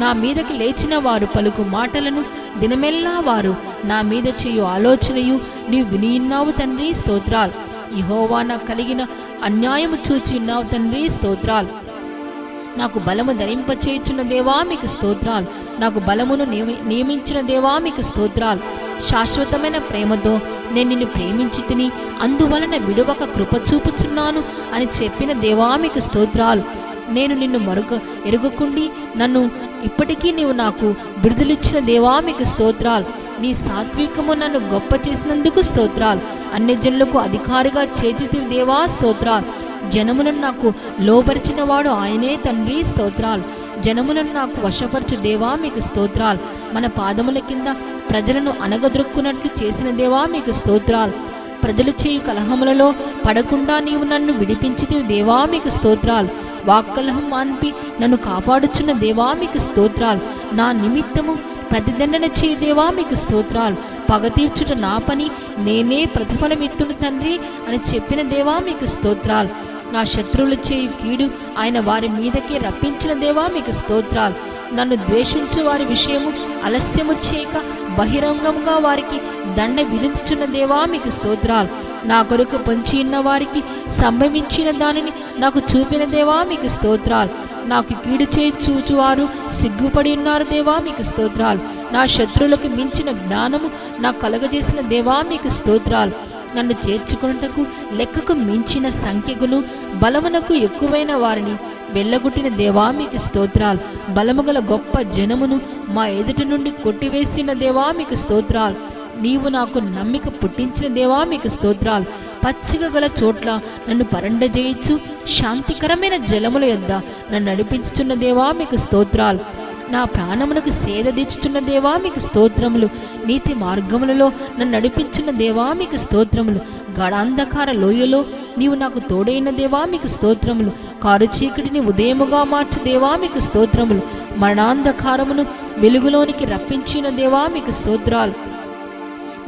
నా మీదకి లేచిన వారు పలుకు మాటలను దినమెల్లా వారు నా మీద చేయు ఆలోచనయు నీవు వినియున్నావు తండ్రి స్తోత్రాలు. యెహోవా నాకు కలిగిన అన్యాయము చూచి ఉన్నావు తండ్రి స్తోత్రాలు. నాకు బలము ధరింపచేయుచున్న దేవా మీకు స్తోత్రాలు. నాకు బలమును నియమించిన దేవా మీకు స్తోత్రాలు. శాశ్వతమైన ప్రేమతో నేను నిన్ను ప్రేమించి తిని అందువలన విడువక కృప చూపుచున్నాను అని చెప్పిన దేవా మీకు స్తోత్రాలు. నేను నిన్ను ఎరుగకుండి నన్ను ఇప్పటికీ నీవు నాకు విడుదలిచ్చిన దేవా మీకు స్తోత్రాలు. నీ సాత్వికము నన్ను గొప్ప చేసినందుకు స్తోత్రాలు. అన్యజనులకు అధికారిగా చేర్చితివి దేవా స్తోత్రాలు. జనములను నాకు లోబరిచిన వాడు ఆయనే తండ్రి స్తోత్రాలు. జనములను నాకు వశపరచు దేవా మీకు స్తోత్రాలు. మన పాదముల కింద ప్రజలను అనగదొక్కున్నట్లు చేసిన దేవా మీకు స్తోత్రాలు. ప్రజలు చేయు కలహములలో పడకుండా నీవు నన్ను విడిపించితివి దేవా మీకు స్తోత్రాలు. వాక్కలహం మాన్పి నన్ను కాపాడుచున్న దేవా మీకు స్తోత్రాలు. నా నిమిత్తము ప్రతిదండన చేయ దేవా మీకు స్తోత్రాలు. పగ తీర్చుట నా పని, నేనే ప్రతిఫలమిత్తును తండ్రి అని చెప్పిన దేవా మీకు స్తోత్రాలు. నా శత్రువులు చేయు కీడు ఆయన వారి మీదకే రప్పించిన దేవా మీకు స్తోత్రాలు. నన్ను ద్వేషించు వారి విషయము ఆలస్యము చేయక బహిరంగంగా వారికి దండ విధించుచున్న దేవా మీకు స్తోత్రాలు. నా కొరకు పొంచి ఉన్న వారికి సంభవించిన దానిని నాకు చూపిన దేవా మీకు స్తోత్రాలు. నాకు కీడు చేయి చూచువారు సిగ్గుపడి ఉన్నారు దేవా మీకు స్తోత్రాలు. నా శత్రువులకు మించిన జ్ఞానము నాకు కలగజేసిన దేవా మీకు స్తోత్రాలు. నన్ను చేర్చుకున్నటకు లెక్కకు మించిన సంఖ్యకును బలమునకు ఎక్కువైన వారిని వెళ్ళగొట్టిన దేవా మీకు స్తోత్రాలు. బలముగల గొప్ప జనమును మా ఎదుటి నుండి కొట్టివేసిన దేవా మీకు స్తోత్రాలు. నీవు నాకు నమ్మిక పుట్టించిన దేవా మీకు స్తోత్రాలు. పచ్చిక గల చోట్ల నన్ను పరండజేయచ్చు, శాంతికరమైన జలముల యొద్ద నన్ను నడిపించుచున్న దేవా మీకు స్తోత్రాలు. నా ప్రాణమునకు సేద తీర్చుచున్న దేవా మీకు స్తోత్రములు. నీతి మార్గములలో నన్ను నడిపించిన దేవా మీకు స్తోత్రములు. గాఢాంధకార లోయలో నీవు నాకు తోడైన దేవా మీకు స్తోత్రములు. కారు చీకటిని ఉదయముగా మార్చు దేవా మీకు స్తోత్రములు. మరణాంధకారమును వెలుగులోనికి రప్పించిన దేవా మీకు స్తోత్రాలు.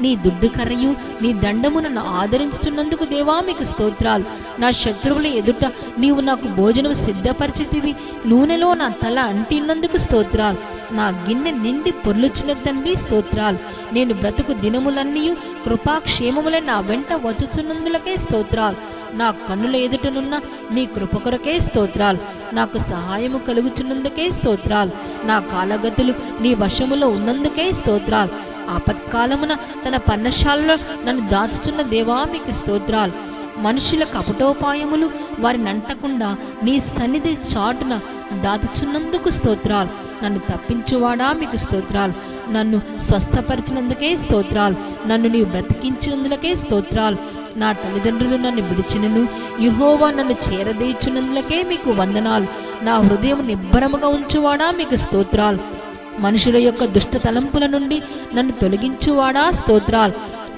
నీ దుడ్డు కర్రయు నీ దండము నన్ను ఆదరించుతున్నందుకు దేవా మీకు స్తోత్రాలు. నా శత్రువుల ఎదుట నీవు నాకు భోజనం సిద్ధపరిచితివి. నూనెలో నా తల అంటినందుకు స్తోత్రాలు. నా గిన్నె నిండి పొర్లుచున్న తండ్రి స్తోత్రాలు. నేను బ్రతుకు దినములన్నీ కృపాక్షేమములే నా వెంట వచ్చుచున్నందులకే స్తోత్రాలు. నా కన్నుల ఎదుటనున్న నీ కృప కొరకే స్తోత్రాలు. నాకు సహాయము కలుగుచున్నందుకే స్తోత్రాలు. నా కాలగతులు నీ వశములో ఉన్నందుకే స్తోత్రాలు. ఆపత్కాలమున తన పర్ణశాలలో నన్ను దాచుచున్న దేవా మీకు స్తోత్రాలు. మనుషుల కపటోపాయములు వారిని అంటకుండా నీ సన్నిధి చాటున దాచుచున్నందుకు స్తోత్రాలు. నన్ను తప్పించువాడా మీకు స్తోత్రాలు. నన్ను స్వస్థపరిచినందుకే స్తోత్రాలు. నన్ను నీవు బ్రతికించినందులకే స్తోత్రాలు. నా తల్లిదండ్రులు నన్ను విడిచినను యెహోవా నన్ను చేరదీచున్నందులకే మీకు వందనాలు. నా హృదయం నిబ్బరముగా ఉంచువాడా మీకు స్తోత్రాలు. మనుషుల యొక్క దుష్ట తలంపుల నుండి నన్ను తొలగించువాడా స్తోత్రాలు.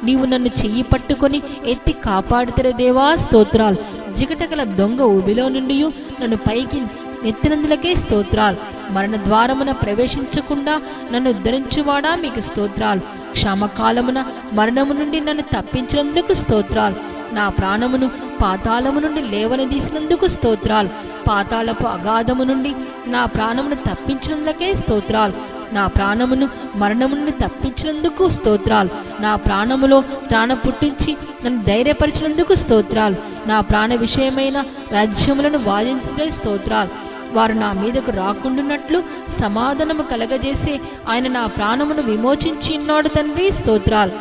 నీవు నన్ను చెయ్యి పట్టుకొని ఎత్తి కాపాడుతరే దేవా స్తోత్రాలు. జిగటగల దొంగ ఊబిలో నుండి నన్ను పైకి ఎత్తినందులకే స్తోత్రాలు. మరణ ద్వారమున ప్రవేశించకుండా నన్ను ఉద్ధరించువాడా మీకు స్తోత్రాలు. క్షామకాలమున మరణము నుండి నన్ను తప్పించినందుకు స్తోత్రాలు. నా ప్రాణమును పాతాళము నుండి లేవనదీసినందుకు స్తోత్రాలు. పాతాళపు అగాధము నుండి నా ప్రాణమును తప్పించినందులకే స్తోత్రాలు. నా ప్రాణమును మరణము నుండి తప్పించినందుకు స్తోత్రాలు. నా ప్రాణములో త్రాణ పుట్టించి నన్ను ధైర్యపరిచినందుకు స్తోత్రాలు. నా ప్రాణ విషయమైన రాజ్యములను వాదించే స్తోత్రాలు. వారు నా మీదకు రాకుండానట్లు సమాధానము కలగజేసే ఆయన నా ప్రాణమును విమోచించి ఉన్నాడు తండ్రి స్తోత్రాలు.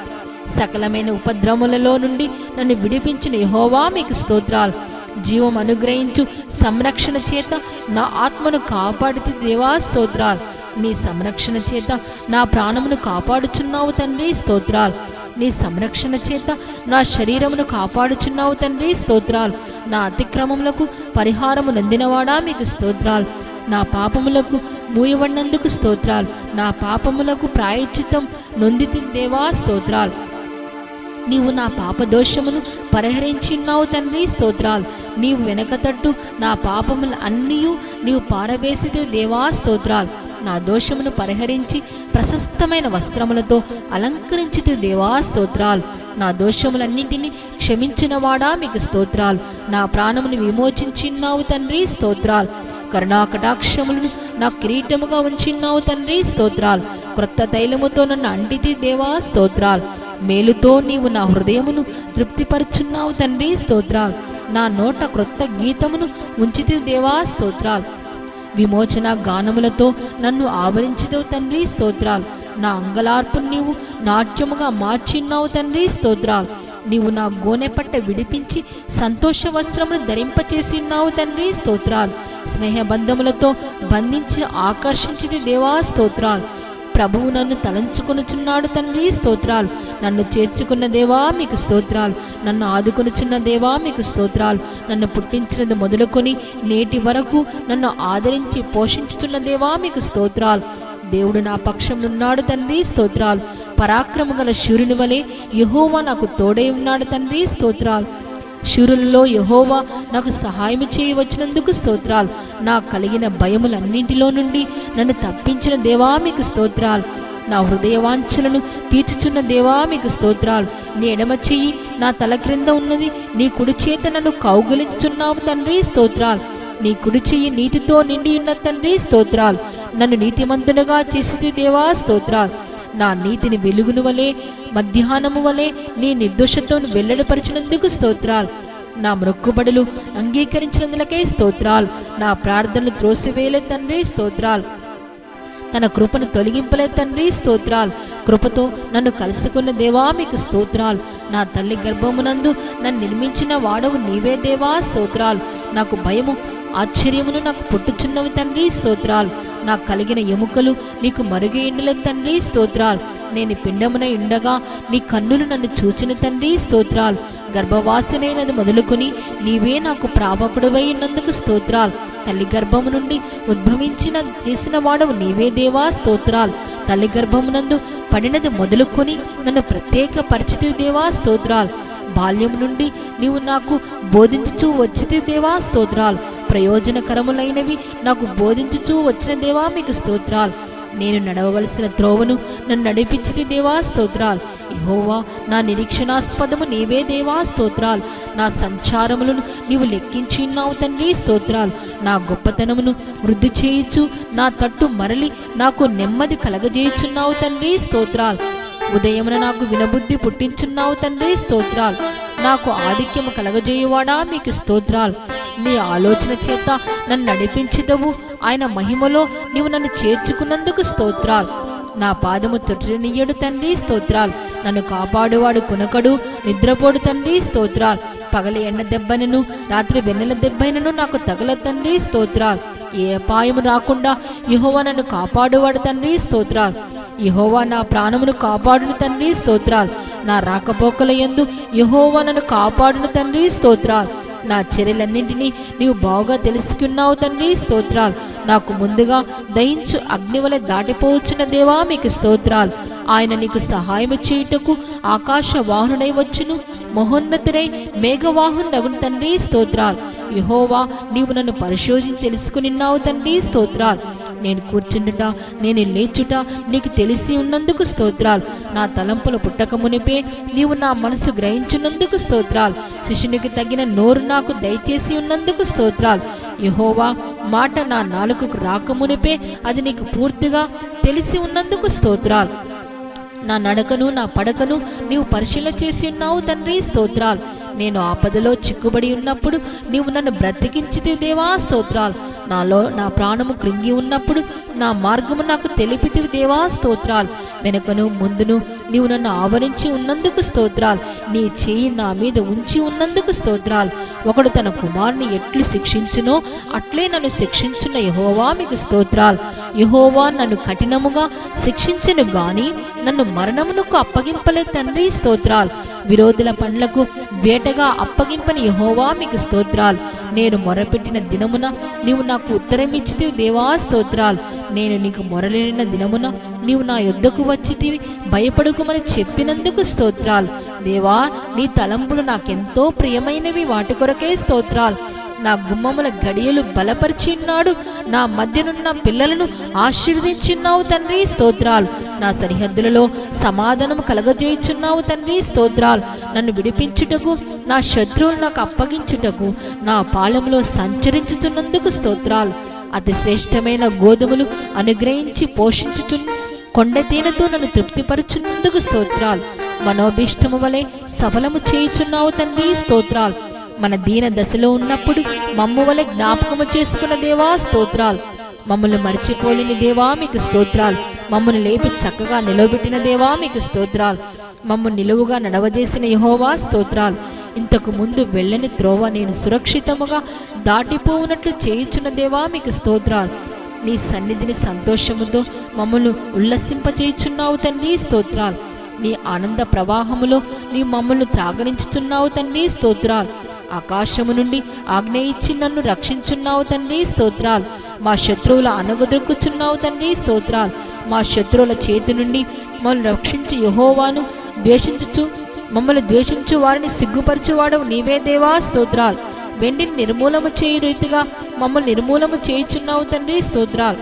సకలమైన ఉపద్రవములలో నుండి నన్ను విడిపించిన యెహోవా మీకు స్తోత్రాలు. జీవం అనుగ్రహించు సంరక్షణ చేత నా ఆత్మను కాపాడుతూ దేవా స్తోత్రాలు. నీ సంరక్షణ చేత నా ప్రాణమును కాపాడుచున్నావు తండ్రి స్తోత్రాలు. నీ సంరక్షణ చేత నా శరీరమును కాపాడుచున్నావు తండ్రి స్తోత్రాలు. నా అతిక్రమములకు పరిహారము నందినవాడా మీకు స్తోత్రాలు. నా పాపములకు మూయబడినందుకు స్తోత్రాలు. నా పాపములకు ప్రాయశ్చిత్తం నొందితి దేవా స్తోత్రాలు. నీవు నా పాపదోషమును పరిహరించిన్నావు తండ్రి స్తోత్రాలు. నీవు వెనకతట్టు నా పాపములు అన్నీ నీవు పారవేసితే దేవా స్తోత్రాలు. నా దోషమును పరిహరించి ప్రశస్తమైన వస్త్రములతో అలంకరించితే దేవా స్తోత్రాలు. నా దోషములన్నింటినీ క్షమించినవాడా మీకు స్తోత్రాలు. నా ప్రాణమును విమోచించిన్నావు తండ్రి స్తోత్రాలు. కరుణాకటాక్షములను నా కిరీటముగా ఉంచిన్నావు తండ్రి స్తోత్రాలు. క్రొత్త తైలముతో నన్ను అంటితి దేవా స్తోత్రాలు. మేలుతో నీవు నా హృదయమును తృప్తిపరుచున్నావు తండ్రి స్తోత్రాలు. నా నోట క్రొత్త గీతమును ఉంచితి దేవా స్తోత్రాలు. విమోచన గానములతో నన్ను ఆవరించిదవు తండ్రి స్తోత్రాలు. నా అంగలార్పును నీవు నాట్యముగా మార్చిన్నావు తండ్రి స్తోత్రాలు. నీవు నా గోనెపట్ట విడిపించి సంతోష వస్త్రమును ధరింపచేసిన్నావు తండ్రి స్తోత్రాలు. స్నేహబంధములతో బంధించి ఆకర్షించిది దేవా స్తోత్రాలు. ప్రభువు నన్ను తలంచుకొనుచున్నాడు తండ్రి స్తోత్రాలు. నన్ను చేర్చుకున్న దేవా మీకు స్తోత్రాలు. నన్ను ఆదుకొనుచున్న దేవా మీకు స్తోత్రాలు. నన్ను పుట్టించినది మొదలుకొని నేటి వరకు నన్ను ఆదరించి పోషించుచున్న దేవా మీకు స్తోత్రాలు. దేవుడు నా పక్షంనున్నాడు తండ్రి స్తోత్రాలు. పరాక్రమ గల శూరుని వలె యెహోవా నాకు తోడై ఉన్నాడు తండ్రి స్తోత్రాలు. శూరులలో యెహోవా నాకు సహాయం చేయవచ్చినందుకు స్తోత్రాలు. నా కలిగిన భయములన్నింటిలో నుండి నన్ను తప్పించిన దేవా మీకు స్తోత్రాలు. నా హృదయవాంఛలను తీర్చుచున్న దేవా మీకు స్తోత్రాలు. నీ ఎడమ చెయ్యి నా తల క్రింద ఉన్నది, నీ కుడి చేత నన్ను కౌగిలించుచున్నావు తండ్రి స్తోత్రాలు. నీ కుడి చెయ్యి నీతితో నిండి ఉన్న తండ్రి స్తోత్రాలు. నన్ను నీతిమంతునిగా చేసితి దేవా స్తోత్రాలు. నా నీతిని వెలుగును వలె మధ్యాహ్నము వలె నీ నిర్దోషతను వెల్లడిపరిచినందుకు స్తోత్రాలు. నా మొక్కుబడులు అంగీకరించినందులకే స్తోత్రాలు. నా ప్రార్థనలు త్రోసివేయలే తండ్రి స్తోత్రాలు. తన కృపను తొలగింపలే తండ్రి స్తోత్రాలు. కృపతో నన్ను కలుసుకున్న దేవా మీకు స్తోత్రాలు. నా తల్లి గర్భమునందు నన్ను నిర్మించిన వాడవు నీవే దేవా స్తోత్రాలు. నాకు భయము ఆశ్చర్యమును నాకు పుట్టుచున్నవి తండ్రి స్తోత్రాలు. నాకు కలిగిన ఎముకలు నీకు మరుగైండులే తండ్రి స్తోత్రాలు. నేను పిండమున ఉండగా నీ కన్నులు నన్ను చూచిన తండ్రి స్తోత్రాలు. గర్భవాసినైనది మొదలుకొని నీవే నాకు ప్రాపకుడవై ఉన్నందుకు స్తోత్రాలు. తల్లి గర్భము నుండి ఉద్భవించిన చేసిన వాడవు నీవే దేవా స్తోత్రాలు. తల్లి గర్భమునందు పడినది మొదలుకొని నన్ను ప్రత్యేక పరిచితివి దేవా స్తోత్రాలు. బాల్యం నుండి నీవు నాకు బోధించుచూ వచ్చితి దేవా స్తోత్రాలు. ప్రయోజనకరములైనవి నాకు బోధించుచూ వచ్చిన దేవా మీకు స్తోత్రాలు. నేను నడవవలసిన త్రోవను నన్ను నడిపించితి దేవా స్తోత్రాలు. యెహోవా నా నిరీక్షణాస్పదము నీవే దేవా స్తోత్రాలు. నా సంచారములను నీవు లెక్కించి ఉన్నావు తండ్రి స్తోత్రాలు. నా గొప్పతనమును వృద్ధి చేయుచు నా తట్టు మరలి నాకు నెమ్మది కలగజేయుచున్నావు తండ్రి స్తోత్రాలు. ఉదయమున నాకు వినబుద్ధి పుట్టించున్నావు తండ్రి స్తోత్రాలు. నాకు ఆధిక్యము కలగజేయువాడా మీకు స్తోత్రాలు. నీ ఆలోచన చేత నన్ను నడిపించిదవు. ఆయన మహిమలో నీవు నన్ను చేర్చుకున్నందుకు స్తోత్రాలు. నా పాదము తొట్టినియ్యడు తండ్రి స్తోత్రాలు. నన్ను కాపాడువాడు కునకడు నిద్రపోడు తండ్రి స్తోత్రాలు. పగలి ఎండ దెబ్బనను రాత్రి వెన్నెల దెబ్బైనను నాకు తగల తండ్రి స్తోత్రాలు. ఏ అపాయము రాకుండా యెహోవా నన్ను కాపాడువాడు తండ్రి స్తోత్రాలు. యెహోవా నా ప్రాణమును కాపాడును తండ్రి స్తోత్రాలు. నా రాకపోకల యందు యెహోవా నన్ను కాపాడును తండ్రి స్తోత్రాలు. నా చర్యలన్నింటినీ నీవు బాగా తెలుసుకున్నావు తండ్రి స్తోత్రాలు. నాకు ముందుగా దహించు అగ్నివలె దాటిపోవచ్చున్న దేవా మీకు స్తోత్రాలు. ఆయన నీకు సహాయము చేయుటకు ఆకాశ వాహనుడై వచ్చును, మహోన్నతుడై మేఘవాహనుడగును తండ్రి స్తోత్రాలు. యెహోవా నీవు నన్ను పరిశోధించి తెలుసుకునిన్నావు తండ్రి స్తోత్రాలు. నేను కూర్చుండుట నేను లేచుట నీకు తెలిసి ఉన్నందుకు స్తోత్రాలు. నా తలంపుల పుట్టక మునిపే నీవు నా మనసు గ్రహించున్నందుకు స్తోత్రాలు. శిష్యునికి తగిన నోరు నాకు దయచేసి ఉన్నందుకు స్తోత్రాలు. యెహోవా మాట నా నాలుకకు రాకమునిపే అది నీకు పూర్తిగా తెలిసి ఉన్నందుకు స్తోత్రాలు. నా నడకను నా పడకను నీవు పరిశీలన చేసి ఉన్నావు తండ్రి స్తోత్రాలు. నేను ఆపదలో చిక్కుబడి ఉన్నప్పుడు నీవు నన్ను బ్రతికించితే దేవా స్తోత్రాలు. నాలో నా ప్రాణము కృంగి ఉన్నప్పుడు నా మార్గము నాకు తెలిపితివి దేవా స్తోత్రాలు. వెనుకను ముందును నీవు నన్ను ఆవరించి ఉన్నందుకు స్తోత్రాలు. నీ చేయి నా మీద ఉంచి ఉన్నందుకు స్తోత్రాలు. ఒకడు తన కుమారుని ఎట్లు శిక్షించునో అట్లే నన్ను శిక్షించున్న యెహోవా మీకు స్తోత్రాలు. యెహోవా నన్ను కఠినముగా శిక్షించను గాని నన్ను మరణమునకు అప్పగింపలే తండ్రి స్తోత్రాలు. విరోధుల పండ్లకు వేటగా అప్పగింపని యెహోవా మీకు స్తోత్రాలు. నేను మొరపెట్టిన దినమున నీవు నాకు ఉత్తరమిచ్చితివి దేవా స్తోత్రాలు. నేను నీకు మొరలేని దినమున నీవు నా యొద్దకు వచ్చితివి, భయపడుకుమని చెప్పినందుకు స్తోత్రాలు. దేవా నీ తలంపులు నాకెంతో ప్రియమైనవి, వాటి కొరకే స్తోత్రాలు. నా గుమ్మముల గడియలు బలపరిచిన్నాడు, నా మధ్యనున్న పిల్లలను ఆశీర్వదించున్నావు తండ్రి స్తోత్రాలు. నా సరిహద్దులలో సమాధానము కలగజేయుచున్నావు తండ్రి స్తోత్రాలు. నన్ను విడిపించుటకు నా శత్రువులు నాకు అప్పగించుటకు నా పాలెంలో సంచరించుతున్నందుకు స్తోత్రాలు. అతి శ్రేష్టమైన గోధుమలు అనుగ్రహించి పోషించుచు కొండ తేనెతో నన్ను తృప్తిపరచున్నందుకు స్తోత్రాలు. మనోభీష్టము వలె సఫలము చేయుచున్నావు తండ్రి స్తోత్రాలు. మన దీన దశలో ఉన్నప్పుడు మమ్ము వలె జ్ఞాపకము చేసుకున్న దేవా స్తోత్రాలు. మమ్మల్ని మర్చిపోలేని దేవా మీకు స్తోత్రాలు. మమ్మల్ని లేపి చక్కగా నిలవబెట్టిన దేవా మీకు స్తోత్రాలు. మమ్మల్ని నిలువుగా నడవజేసిన యెహోవా స్తోత్రాలు. ఇంతకు ముందు వెళ్ళని త్రోవ నేను సురక్షితముగా దాటిపోవునట్లు చేయుచున్న దేవా మీకు స్తోత్రాలు. నీ సన్నిధిని సంతోషముతో మమ్మల్ని ఉల్లసింపచేయుచున్నావు తండ్రి స్తోత్రాలు. నీ ఆనంద ప్రవాహములో నీ మమ్మల్ని త్రాగనించుచున్నావు తండ్రి స్తోత్రాలు. ఆకాశము నుండి ఆజ్ఞ ఇచ్చి నన్ను రక్షించున్నావు తండ్రి స్తోత్రాలు. మా శత్రువుల అనగదొరుకుచున్నావు తండ్రి స్తోత్రాలు. మా శత్రువుల చేతి నుండి మమ్మల్ని రక్షించి యెహోవాను మమ్మల్ని ద్వేషించు వారిని సిగ్గుపరచువాడవు నీవే దేవా స్తోత్రాలు. వెండిని నిర్మూలము చేయు రీతిగా మమ్మల్ని నిర్మూలము చేయుచున్నావు తండ్రి స్తోత్రాలు.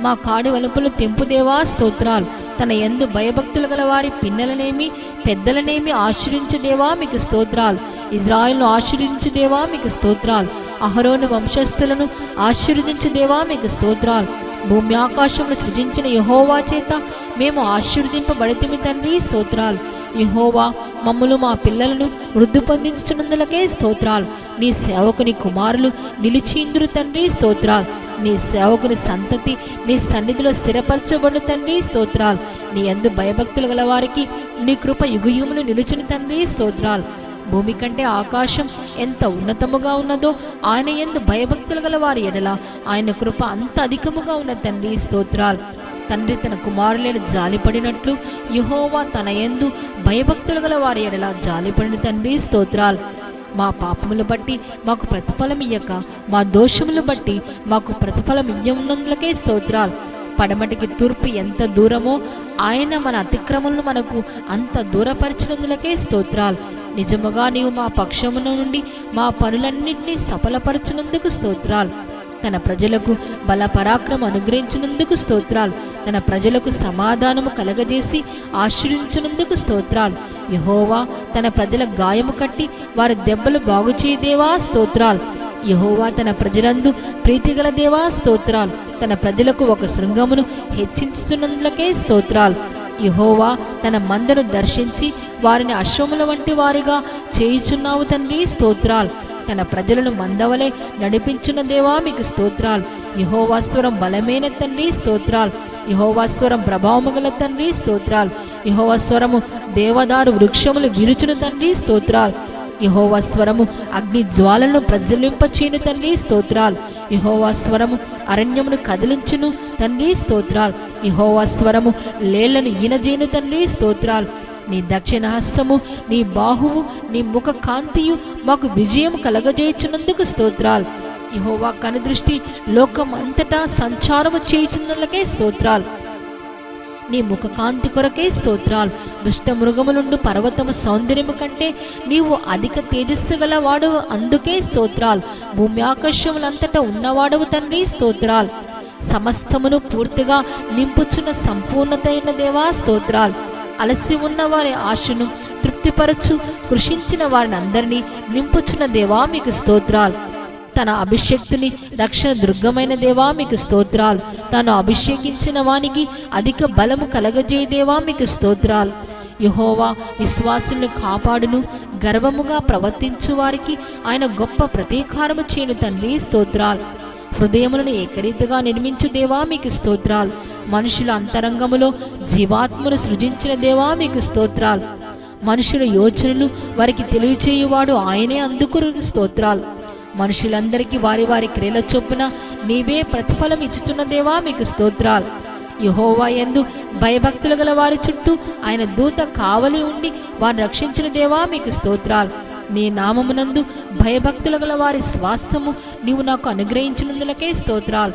మా కాడి వలుపులు తెంపు దేవా స్తోత్రాలు. తన యందు భయభక్తులు గల వారి పిన్నలనేమి పెద్దలనేమి ఆశ్రయించు దేవా మీకు స్తోత్రాలు. ఇజ్రాయెల్ను ఆశీర్వదించు దేవా మీకు స్తోత్రాలు. అహరోను వంశస్థులను ఆశీర్వదించు దేవా మీకు స్తోత్రాలు. భూమి ఆకాశములు సృజించిన యెహోవా చేత మేము ఆశీర్వదింపబడితిమి తండ్రి స్తోత్రాలు. యెహోవా మమ్ములు మా పిల్లలను వృద్ధి పొందించుచున్నందులకే స్తోత్రాలు. నీ సేవకుని కుమారులు నిలిచిందురు తండ్రి స్తోత్రాలు. నీ సేవకుని సంతతి నీ సన్నిధిలో స్థిరపరచబడు తండ్రి స్తోత్రాలు. నీ యందు భయభక్తులు గల వారికి నీ కృప యుగయుములు నిలుచుని తండ్రి స్తోత్రాలు. భూమి కంటే ఆకాశం ఎంత ఉన్నతముగా ఉన్నదో ఆయన యందు భయభక్తులు గల వారి ఎడల ఆయన కృప అంత అధికముగా ఉన్న తండ్రి స్తోత్రాలు. తండ్రి తన కుమారులను జాలిపడినట్లు యెహోవా తన యందు భయభక్తులు గల వారి ఎడల జాలిపడిన తండ్రి స్తోత్రాలు. మా పాపములు బట్టి మాకు ప్రతిఫలం ఇయ్యక మా దోషములు బట్టి మాకు ప్రతిఫలం ఇయ్యమున్నందులకే స్తోత్రాలు. పడమటికి తూర్పు ఎంత దూరమో ఆయన మన అతిక్రమలను మనకు అంత దూరపరిచినందులకే స్తోత్రాలు. నిజముగా నీవు మా పక్షమున నుండి మా పనులన్నింటినీ సఫలపరచినందుకు స్తోత్రాలు. తన ప్రజలకు బల పరాక్రమం అనుగ్రహించినందుకు స్తోత్రాలు. తన ప్రజలకు సమాధానము కలగజేసి ఆశీర్వదించినందుకు స్తోత్రాలు. యెహోవా తన ప్రజల గాయము కట్టి వారి దెబ్బలు బాగు చేయదేవా స్తోత్రాలు. యెహోవా తన ప్రజలందు ప్రీతిగల దేవా స్తోత్రాలు. తన ప్రజలకు ఒక శృంగమును హెచ్చించుతున్నందులకే స్తోత్రాలు. యెహోవా తన మందను దర్శించి వారిని అశ్వముల వంటి వారిగా చేయుచున్నావు తండ్రి స్తోత్రాలు. తన ప్రజలను మందవలే నడిపించిన దేవా మీకు స్తోత్రాలు. యెహోవా స్వరం బలమైన తండ్రి స్తోత్రాలు. యెహోవా స్వరం ప్రభావము గల తండ్రి స్తోత్రాలు. యెహోవా స్వరము దేవదారు వృక్షములు విరుచును తండ్రి స్తోత్రాలు. యెహోవా స్వరము అగ్ని జ్వాలను ప్రజ్వలింపచేయును తండ్రి స్తోత్రాలు. యెహోవా స్వరము అరణ్యమును కదిలించును తండ్రి స్తోత్రాలు. యెహోవా స్వరము లేళ్లను ఈనజేయును తండ్రి స్తోత్రాలు. నీ దక్షిణ హస్తము నీ బాహువు నీ ముఖ కాంతియు మాకు విజయం కలగజేయుచున్నందుకు స్తోత్రాలు. యెహోవా కనుదృష్టి లోకం అంతటా సంచారము చేయుచున్నలకే స్తోత్రాలు. నీ ముఖ కాంతి కొరకే స్తోత్రాలు. దుష్ట మృగములుండు పర్వతము సౌందర్యము కంటే నీవు అధిక తేజస్సు గల వాడవు అందుకే స్తోత్రాలు. భూమి ఆకాశములంతటా ఉన్నవాడవు తండ్రి స్తోత్రాలు. సమస్తమును పూర్తిగా నింపుచున్న సంపూర్ణతైన దేవా స్తోత్రాలు. అలసి ఉన్న వారి ఆశను తృప్తిపరచు కృషించిన వారిని అందరినీ నింపుచున్న దేవా మీకు స్తోత్రాలు. తన అభిషేక్తుని రక్షణ దుర్గమైన దేవా మీకు స్తోత్రాలు. తాను అభిషేకించిన వానికి అధిక బలము కలగజేయదేవా మీకు స్తోత్రాలు. యెహోవా విశ్వాసులను కాపాడును, గర్వముగా ప్రవర్తించు వారికి ఆయన గొప్ప ప్రతీకారము చేయను తండ్రి స్తోత్రాలు. హృదయములను ఏకరీతిగా నిర్మించు దేవా మీకు స్తోత్రాలు. మనుషుల అంతరంగములో జీవాత్మను సృజించిన దేవా మీకు స్తోత్రాలు. మనుషుల యోచనలు వారికి తెలియచేయువాడు ఆయనే అందుకు స్తోత్రాలు. మనుషులందరికీ వారి వారి క్రియల చొప్పున నీవే ప్రతిఫలం ఇచ్చుచున్న దేవా మీకు స్తోత్రాలు. యెహోవా యందు భయభక్తులు గల వారి చుట్టూ ఆయన దూత కావలి ఉండి వారిని రక్షించిన దేవా మీకు స్తోత్రాలు. నీ నామమునందు భయభక్తులు గల వారి స్వాస్థ్యము నీవు నాకు అనుగ్రహించినందులకే స్తోత్రాలు.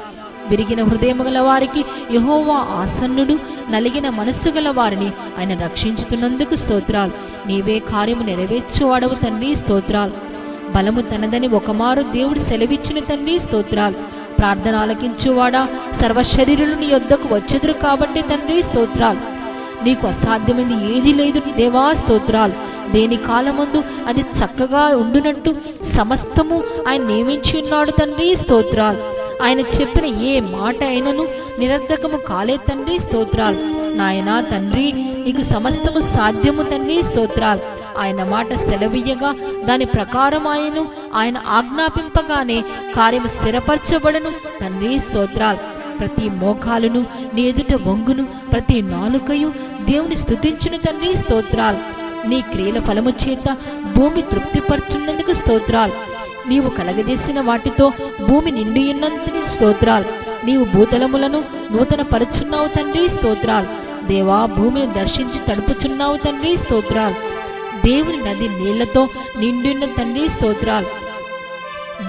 విరిగిన హృదయము గల వారికి యెహోవా ఆసన్నుడు, నలిగిన మనస్సు గల వారిని ఆయన రక్షించుతున్నందుకు స్తోత్రాలు. నీవే కార్యము నెరవేర్చువాడవు తండ్రి స్తోత్రాలు. బలము తనదని ఒకమారు దేవుడు సెలవిచ్చిన తండ్రి స్తోత్రాలు. ప్రార్థన ఆలకించువాడా సర్వశరీరులు నీ యొద్దకు వచ్చెదురు కాబట్టి తండ్రి స్తోత్రాలు. నీకు అసాధ్యమైంది ఏది లేదు దేవా స్తోత్రాలు. దేని కాలమందు అది చక్కగా ఉండునట్టు సమస్తము ఆయన నియమించి ఉన్నాడు తండ్రి స్తోత్రాలు. ఆయన చెప్పిన ఏ మాట అయినను నిరర్ధకము కాలే తండ్రి స్తోత్రాలు. నాయనా తండ్రి నీకు సమస్తము సాధ్యము తండ్రి స్తోత్రాలు. ఆయన మాట సెలవీయగా దాని ప్రకారం ఆయన ఆజ్ఞాపింపగానే కార్యము స్థిరపరచబడను తండ్రి స్తోత్రాలు. ప్రతి మోకాలును నీ ఎదుట వంగును, ప్రతి నాలుకయు దేవుని స్తుతించును తండ్రి స్తోత్రాలు. నీ క్రియల ఫలము చేత భూమి తృప్తిపరచున్నందుకు స్తోత్రాలు. నీవు కలగజేసిన వాటితో భూమి నిండియున్నందుకు స్తోత్రాలు. నీవు భూతలములను నూతన పరుచున్నావు తండ్రి స్తోత్రాలు. దేవా భూమిని దర్శించి తడుపుచున్నావు తండ్రి స్తోత్రాలు. దేవుని నది నీళ్లతో నిండియున్న తండ్రి స్తోత్రాలు.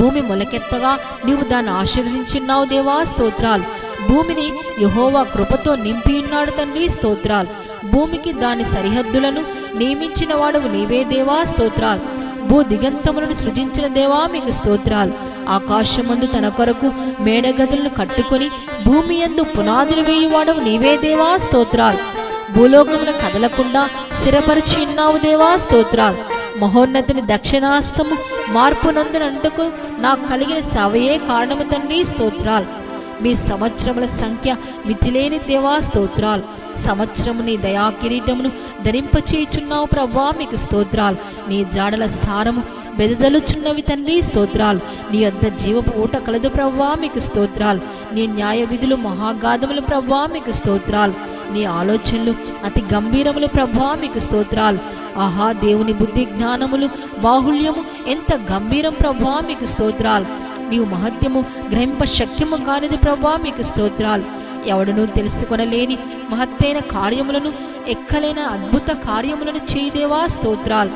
భూమి మొలకెత్తగా నీవు దాన్ని ఆశీర్వదించున్నావు దేవా స్తోత్రాలు. భూమిని యెహోవా కృపతో నింపియున్నాడు తండ్రి స్తోత్రాలు. భూమికి దాని సరిహద్దులను నియమించిన వాడవు నీవే దేవా స్తోత్రాలు. భూ దిగంతములను సృజించిన దేవా మీకు స్తోత్రాలు. ఆకాశమందు తన కొరకు మేడగదులను కట్టుకొని భూమి యందు పునాదులు వేయువాడవు నీవే దేవా స్తోత్రాలు. భూలోకమును కదలకుండా స్థిరపరిచి ఉన్నావు దేవా స్తోత్రాలు. మహోన్నతిని దక్షిణాస్తము మార్పు నందునందుకు నాకు కలిగిన సేవయే కారణము తండ్రి, స్తోత్రాలు. మీ సంవత్సరముల సంఖ్య మితిలేని దేవా, స్తోత్రాలు. సంవత్సరము నీ దయా కిరీటమును ధరింపచేయుచున్నావు ప్రభువా, మీకు స్తోత్రాలు. నీ జాడల సారము బెదదలుచున్నవి తండ్రి, స్తోత్రాలు. నీ యొద్ద జీవపు ఊట కలదు ప్రభువా, మీకు స్తోత్రాలు. నీ న్యాయ విధులు మహాగాధములు ప్రభువా, మీకు స్తోత్రాలు. నీ ఆలోచనలు అతి గంభీరములు ప్రభువా, మీకు స్తోత్రాలు. ఆహా, దేవుని బుద్ధి జ్ఞానములు బాహుళ్యము ఎంత గంభీరం ప్రభువా, మీకు స్తోత్రాలు. నీవు మహత్యము గ్రహింప శక్యము కానిది ప్రభువా, మీకు స్తోత్రాలు. ఎవడనూ తెలుసుకొనలేని మహత్తైన కార్యములను, ఎక్కలేన అద్భుత కార్యములను చేయదేవా, స్తోత్రాలు.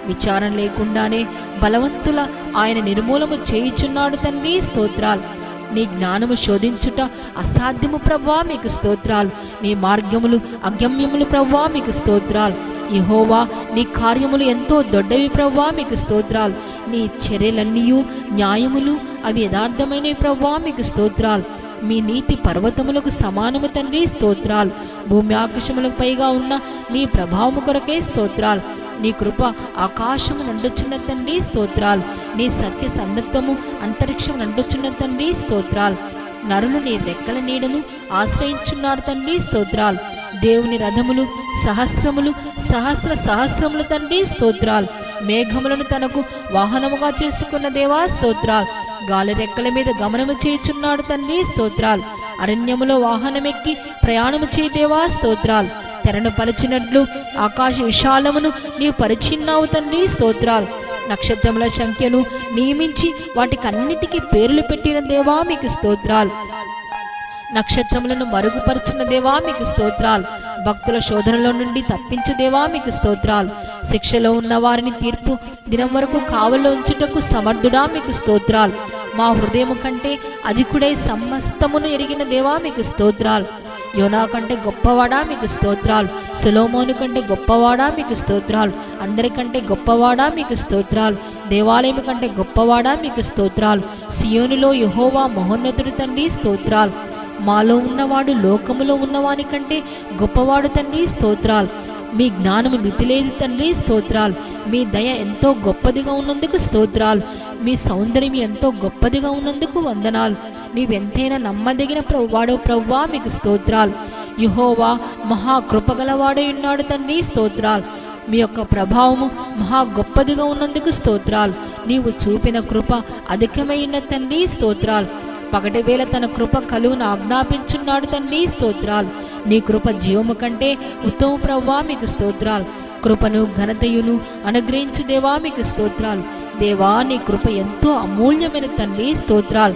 విచారం లేకుండానే బలవంతుల ఆయన నిర్మూలము చేయుచున్నాడు తండ్రి, స్తోత్రాలు. నీ జ్ఞానము శోధించుట అసాధ్యము ప్రభువా, మీకు స్తోత్రాలు. నీ మార్గములు అగమ్యములు ప్రభువా, మీకు స్తోత్రాలు. యెహోవా, నీ కార్యములు ఎంతో దొడ్డవి ప్రభువా, మీకు స్తోత్రాలు. నీ చర్యలన్నీయు న్యాయములు, అవి యథార్థమైనవి ప్రభువా, మీకు స్తోత్రాలు. మీ నీతి పర్వతములకు సమానము తండ్రి, స్తోత్రాలు. భూమి ఆకాశములకు పైగా ఉన్న నీ ప్రభావము కొరకే స్తోత్రాలు. నీ కృప ఆకాశము నండుచున్న తండ్రి, స్తోత్రాలు. నీ సత్య సందత్వము అంతరిక్షం నండుచున్న తండ్రి, స్తోత్రాలు. నరులు నీ రెక్కల నీడను ఆశ్రయించున్నారు తండ్రి, స్తోత్రాలు. దేవుని రథములు సహస్రములు, సహస్ర సహస్రములు తండ్రి, స్తోత్రాలు. మేఘములను తనకు వాహనముగా చేసుకున్న దేవా, స్తోత్రాలు. గాలి రెక్కల మీద గమనము చేయుచున్నాడు తండ్రి, స్తోత్రాలు. అరణ్యములో వాహనమెక్కి ప్రయాణము చేయదేవా, స్తోత్రాలు. తెరను పరిచినట్లు ఆకాశ విశాలమును నీవు పరిచిన్నావు తండ్రి, స్తోత్రాలు. నక్షత్రముల సంఖ్యను నియమించి వాటికన్నిటికీ పేర్లు పెట్టిన దేవా, మీకు స్తోత్రాలు. నక్షత్రములను మరుగుపరుచున్న దేవా, మీకు స్తోత్రాలు. భక్తుల శోధనలో నుండి తప్పించు దేవా, మీకు స్తోత్రాలు. శిక్షలో ఉన్న వారిని తీర్పు దినం వరకు కావల్లో ఉంచుటకు సమర్థుడా, మీకు స్తోత్రాలు. మా హృదయము కంటే అధికుడై సమస్తమును ఎరిగిన దేవా, మీకు స్తోత్రాలు. యోనా కంటే గొప్పవాడా, మీకు స్తోత్రాలు. సొలొమోను కంటే గొప్పవాడా, మీకు స్తోత్రాలు. అందరికంటే గొప్పవాడా, మీకు స్తోత్రాలు. దేవాలయం కంటే గొప్పవాడా, మీకు స్తోత్రాలు. సియోనులో యెహోవా మహోన్నతుడు తండ్రి, స్తోత్రాలు. మాలో ఉన్నవాడు లోకములో ఉన్నవాని కంటే గొప్పవాడు తండ్రి, స్తోత్రాలు. మీ జ్ఞానము మితిలేదు తండ్రి, స్తోత్రాలు. మీ దయ ఎంతో గొప్పదిగా ఉన్నందుకు స్తోత్రాలు. మీ సౌందర్యం ఎంతో గొప్పదిగా ఉన్నందుకు వందనాలు. నీవెంతైనా నమ్మదగిన వాడో ప్రభువా, మీకు స్తోత్రాలు. యెహోవా మహా కృపగలవాడై ఉన్నాడు తండ్రి, స్తోత్రాలు. మీ యొక్క ప్రభావము మహా గొప్పదిగా ఉన్నందుకు స్తోత్రాలు. నీవు చూపిన కృప అధికమైన తండ్రి, స్తోత్రాలు. పగటి వేళ తన కృప కలుగును ఆజ్ఞాపించున్నాడు తండ్రి, స్తోత్రాలు. నీ కృప జీవము కంటే ఉత్తమ ప్రభువా, మీకు స్తోత్రాలు. కృపను ఘనతయును అనుగ్రహించు దేవా, మీకు స్తోత్రాలు. దేవా, నీ కృప ఎంతో అమూల్యమైన తండ్రి, స్తోత్రాలు.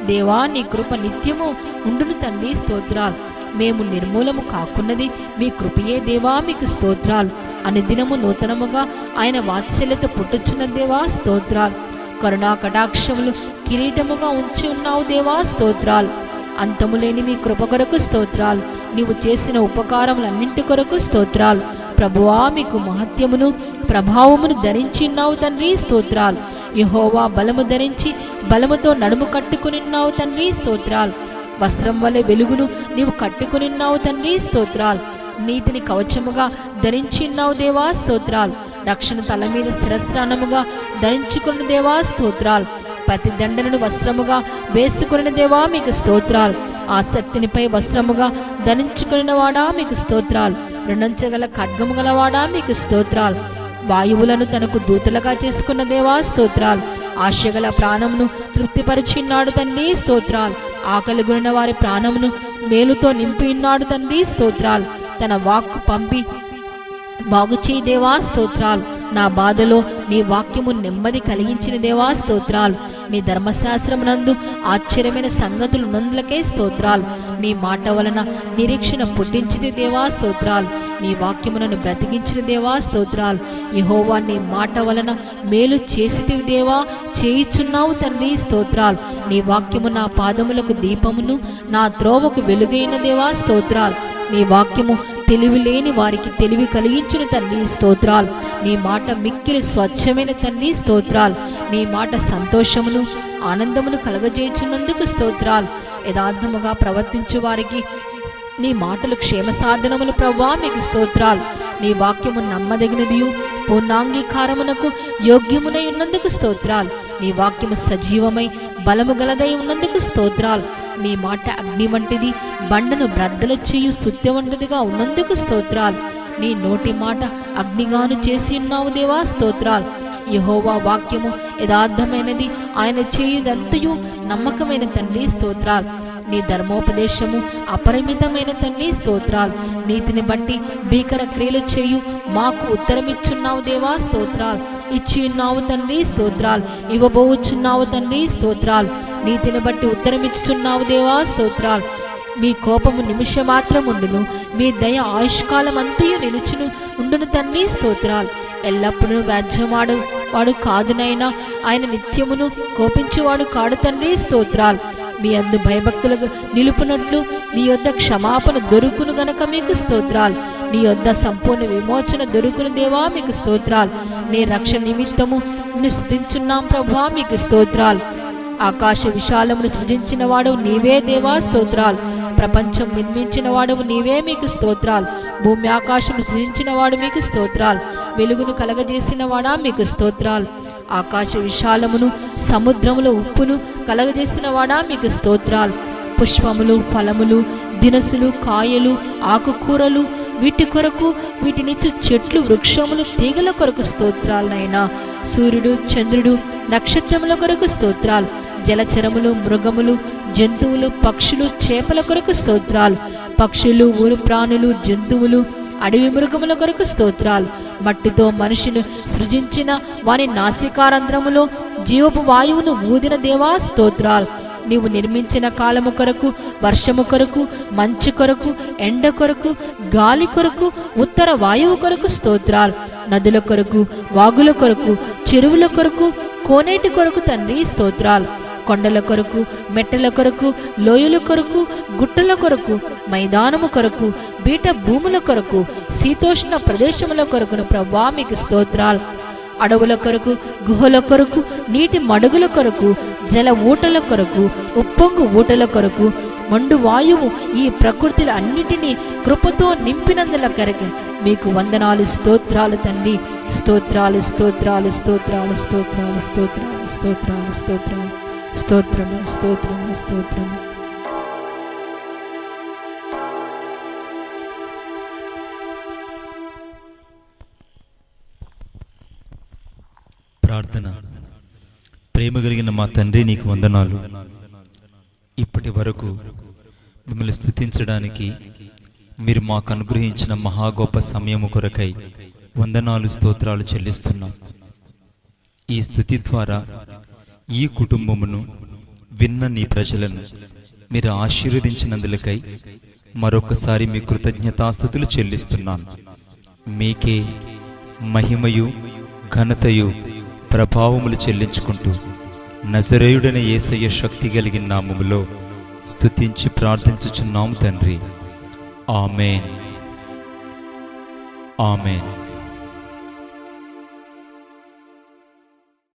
దేవా, నీ కృప నిత్యము ఉండును తండ్రి, స్తోత్రాలు. మేము నిర్మూలము కాకున్నది మీ కృపయే దేవా, మీకు స్తోత్రాలు. అనుదినము నూతనముగా ఆయన వాత్సల్యత పుట్టుచున్న దేవా, స్తోత్రాలు. కరుణా కటాక్షములు కిరీటముగా ఉంచి ఉన్నావు దేవా, స్తోత్రాలు. అంతములేని మీ కృప కొరకు స్తోత్రాలు. నీవు చేసిన ఉపకారములన్నింటి కొరకు స్తోత్రాలు. ప్రభువా, మీకు మహత్యమును ప్రభావమును ధరించి ఉన్నావు తండ్రి, స్తోత్రాలు. యెహోవా బలము ధరించి బలముతో నడుము కట్టుకునిన్నావు తండ్రి, స్తోత్రాలు. వస్త్రం వలె వెలుగును నీవు కట్టుకునిన్నావు తండ్రి, స్తోత్రాలు. నీతిని కవచముగా ధరించిన్నావు దేవా, స్తోత్రాలు. రక్షణ తల మీద శిరస్త్రాణముగా ధరించుకున్న దేవా, స్తోత్రాలు. ప్రతి దండనను వస్త్రముగా వేసుకున్న దేవా, మీకు స్తోత్రాలు. ఆసక్తినిపై వస్త్రముగా ధరించుకున్న వాడా, మీకు స్తోత్రాలు. రెండంచెగల ఖడ్గము గలవాడా, మీకు స్తోత్రాలు. వాయువులను తనకు దూతలుగా చేసుకున్న దేవా, స్తోత్రాలు. ఆశగల ప్రాణమును తృప్తిపరిచిన్నాడు తండ్రి, స్తోత్రాలు. ఆకలి గురిన వారి ప్రాణమును మేలుతో నింపి ఉన్నాడు తండ్రి, స్తోత్రాలు. తన వాక్కు పంపి బాగు చేయి దేవా, స్తోత్రాలు. నా బాధలో నీ వాక్యము నెమ్మది కలిగించిన దేవా, స్తోత్రాలు. నీ ధర్మశాస్త్రమునందు ఆశ్చర్యమైన సంగతులు నందులకే స్తోత్రాలు. నీ మాట వలన నిరీక్షణ పుట్టించిది దేవా, స్తోత్రాలు. నీ వాక్యమునను బ్రతికించిన దేవా, స్తోత్రాలు. యెహోవా, నీ మాట వలన మేలు చేసితివి దేవా, చేయుచున్నావు తండ్రి, స్తోత్రాలు. నీ వాక్యము నా పాదములకు దీపమును, నా త్రోవకు వెలుగైన దేవా, స్తోత్రాలు. నీ వాక్యము తెలివి లేని వారికి తెలివి కలిగించును తండ్రి, స్తోత్రాలు. నీ మాట మిక్కిలి స్వచ్ఛమైన తండ్రి, స్తోత్రాలు. నీ మాట సంతోషమును ఆనందమును కలగజేయుచున్నందుకు స్తోత్రాలు. యథార్థముగా ప్రవర్తించు వారికి నీ మాటలు క్షేమ సాధనములు ప్రభువా, మీకు స్తోత్రాలు. నీ వాక్యము నమ్మదగినదియు పూర్ణాంగీకారమునకు యోగ్యమునై ఉన్నందుకు స్తోత్రాలు. నీ వాక్యము సజీవమై బలము గలదై ఉన్నందుకు స్తోత్రాలు. నీ మాట అగ్ని వంటిది, బండను బ్రద్దలు చేయు సుత్తె వంటిదిగా ఉన్నందుకు స్తోత్రాలు. నీ నోటి మాట అగ్నిగాను చేసి ఉన్నావు దేవా, స్తోత్రాలు. యెహోవా వాక్యము యథార్థమైనది, ఆయన చేయుదంతయు నమ్మకమైన తండ్రి, స్తోత్రాలు. నీ ధర్మోపదేశము అపరిమితమైన తండ్రి, స్తోత్రాలు. నీతిని బట్టి భీకర క్రియలు చేయు మాకు ఉత్తరమిచ్చున్నావు దేవా, స్తోత్రాలు. ఇచ్చి ఉన్నావు తండ్రి, స్తోత్రాలు. ఇవ్వబోచున్నావు తండ్రి, స్తోత్రాలు. నీతిని బట్టి ఉత్తరమిచ్చుచున్నావు దేవా, స్తోత్రాలు. మీ కోపము నిమిషమాత్రం ఉండును, మీ దయ ఆయుష్కాలం అంతయు నిలుచును ఉండును తండ్రి, స్తోత్రాలు. ఎల్లప్పుడూ వ్యాజ్యమాడు వాడు కాదునైనా ఆయన నిత్యమును కోపించువాడు కాడు తండ్రి, స్తోత్రాలు. మీ అందు భయభక్తులకు నిలుపునట్లు నీ యొద్ద క్షమాపణ దొరుకును గనక మీకు స్తోత్రాలు. నీ యొద్ద సంపూర్ణ విమోచన దొరుకును దేవా, మీకు స్తోత్రాలు. నీ రక్షణ నిమిత్తము నిన్ను స్తుతించున్నాం ప్రభువా, మీకు స్తోత్రాలు. ఆకాశ విశాలమును సృజించిన వాడు నీవే దేవా, స్తోత్రాలు. ప్రపంచం నిర్మించిన వాడు నీవే, మీకు స్తోత్రాలు. భూమి ఆకాశము సృజించిన వాడు మీకు స్తోత్రాలు. వెలుగును కలగజేసిన వాడా, మీకు స్తోత్రాలు. ఆకాశ విశాలమును సముద్రములో ఉప్పును కలగజేసిన వాడా, మీకు స్తోత్రాలు. పుష్పములు, ఫలములు, దినసులు, కాయలు, ఆకుకూరలు, వీటి కొరకు వీటినిచ్చు చెట్లు, వృక్షములు, తీగల కొరకు స్తోత్రాలనైనా. సూర్యుడు, చంద్రుడు, నక్షత్రముల కొరకు స్తోత్రాలు. జలచరములు, మృగములు, జంతువులు, పక్షులు, చేపల కొరకు స్తోత్రాలు. పక్షులు, ఊరు ప్రాణులు, జంతువులు, అడవి మృగముల కొరకు స్తోత్రాలు. మట్టితో మనిషిని సృజించిన వాని నాసికారంధ్రములో జీవపు వాయువును ఊదిన దేవా, స్తోత్రాలు. నీవు నిర్మించిన కాలము కొరకు, వర్షము కొరకు, మంచు కొరకు, ఎండ కొరకు, గాలి కొరకు, ఉత్తర వాయువు కొరకు స్తోత్రాలు. నదుల కొరకు, వాగుల కొరకు, చెరువుల కొరకు, కోనేటి కొరకు తండ్రి, స్తోత్రాలు. కొండల కొరకు, మెట్టల కొరకు, లోయల కొరకు, గుట్టల కొరకు, మైదానము కొరకు, బీట భూముల కొరకు, శీతోష్ణ ప్రదేశముల కొరకును ప్రభువా, మీకు స్తోత్రాలు. అడవుల కొరకు, గుహల కొరకు, నీటి మడుగుల కొరకు, జల ఊటల కొరకు, ఉప్పొంగు ఊటల కొరకు, మండు వాయువు ఈ ప్రకృతిలో అన్నిటినీ కృపతో నింపినందుల కొరకు మీకు వందనాలు, స్తోత్రాలు తండ్రి. స్తోత్రాలు, స్తోత్రాలు, స్తోత్రాలు, స్తోత్రాలు, స్తోత్రాలు, స్తోత్రాలు, స్తోత్రాలు, స్తోత్రము, స్తోత్రము, స్తోత్రము. ప్రార్థన. ప్రేమ కలిగిన మా తండ్రి, నీకు వందనాలు. ఇప్పటి వరకు మిమ్మల్ని స్తుతించడానికి మీరు మాకు అనుగ్రహించిన మహా గొప్ప సమయము కొరకై వందనాలు, స్తోత్రాలు చెల్లిస్తున్నాం. ఈ స్తుతి ద్వారా ఈ కుటుంబమును, విన్న నీ ప్రజలను మీరు ఆశీర్వదించినందులకై మరొకసారి మీ కృతజ్ఞతాస్తుతులు చెల్లిస్తున్నాను. మీకే మహిమయు, ఘనతయు, ప్రభావములు చెల్లించుకుంటూ నజరేయుడైన యేసయ్య శక్తి కలిగిన నామములో స్తుతించి ప్రార్థించుచున్నాము తండ్రి. ఆమేన్, ఆమేన్.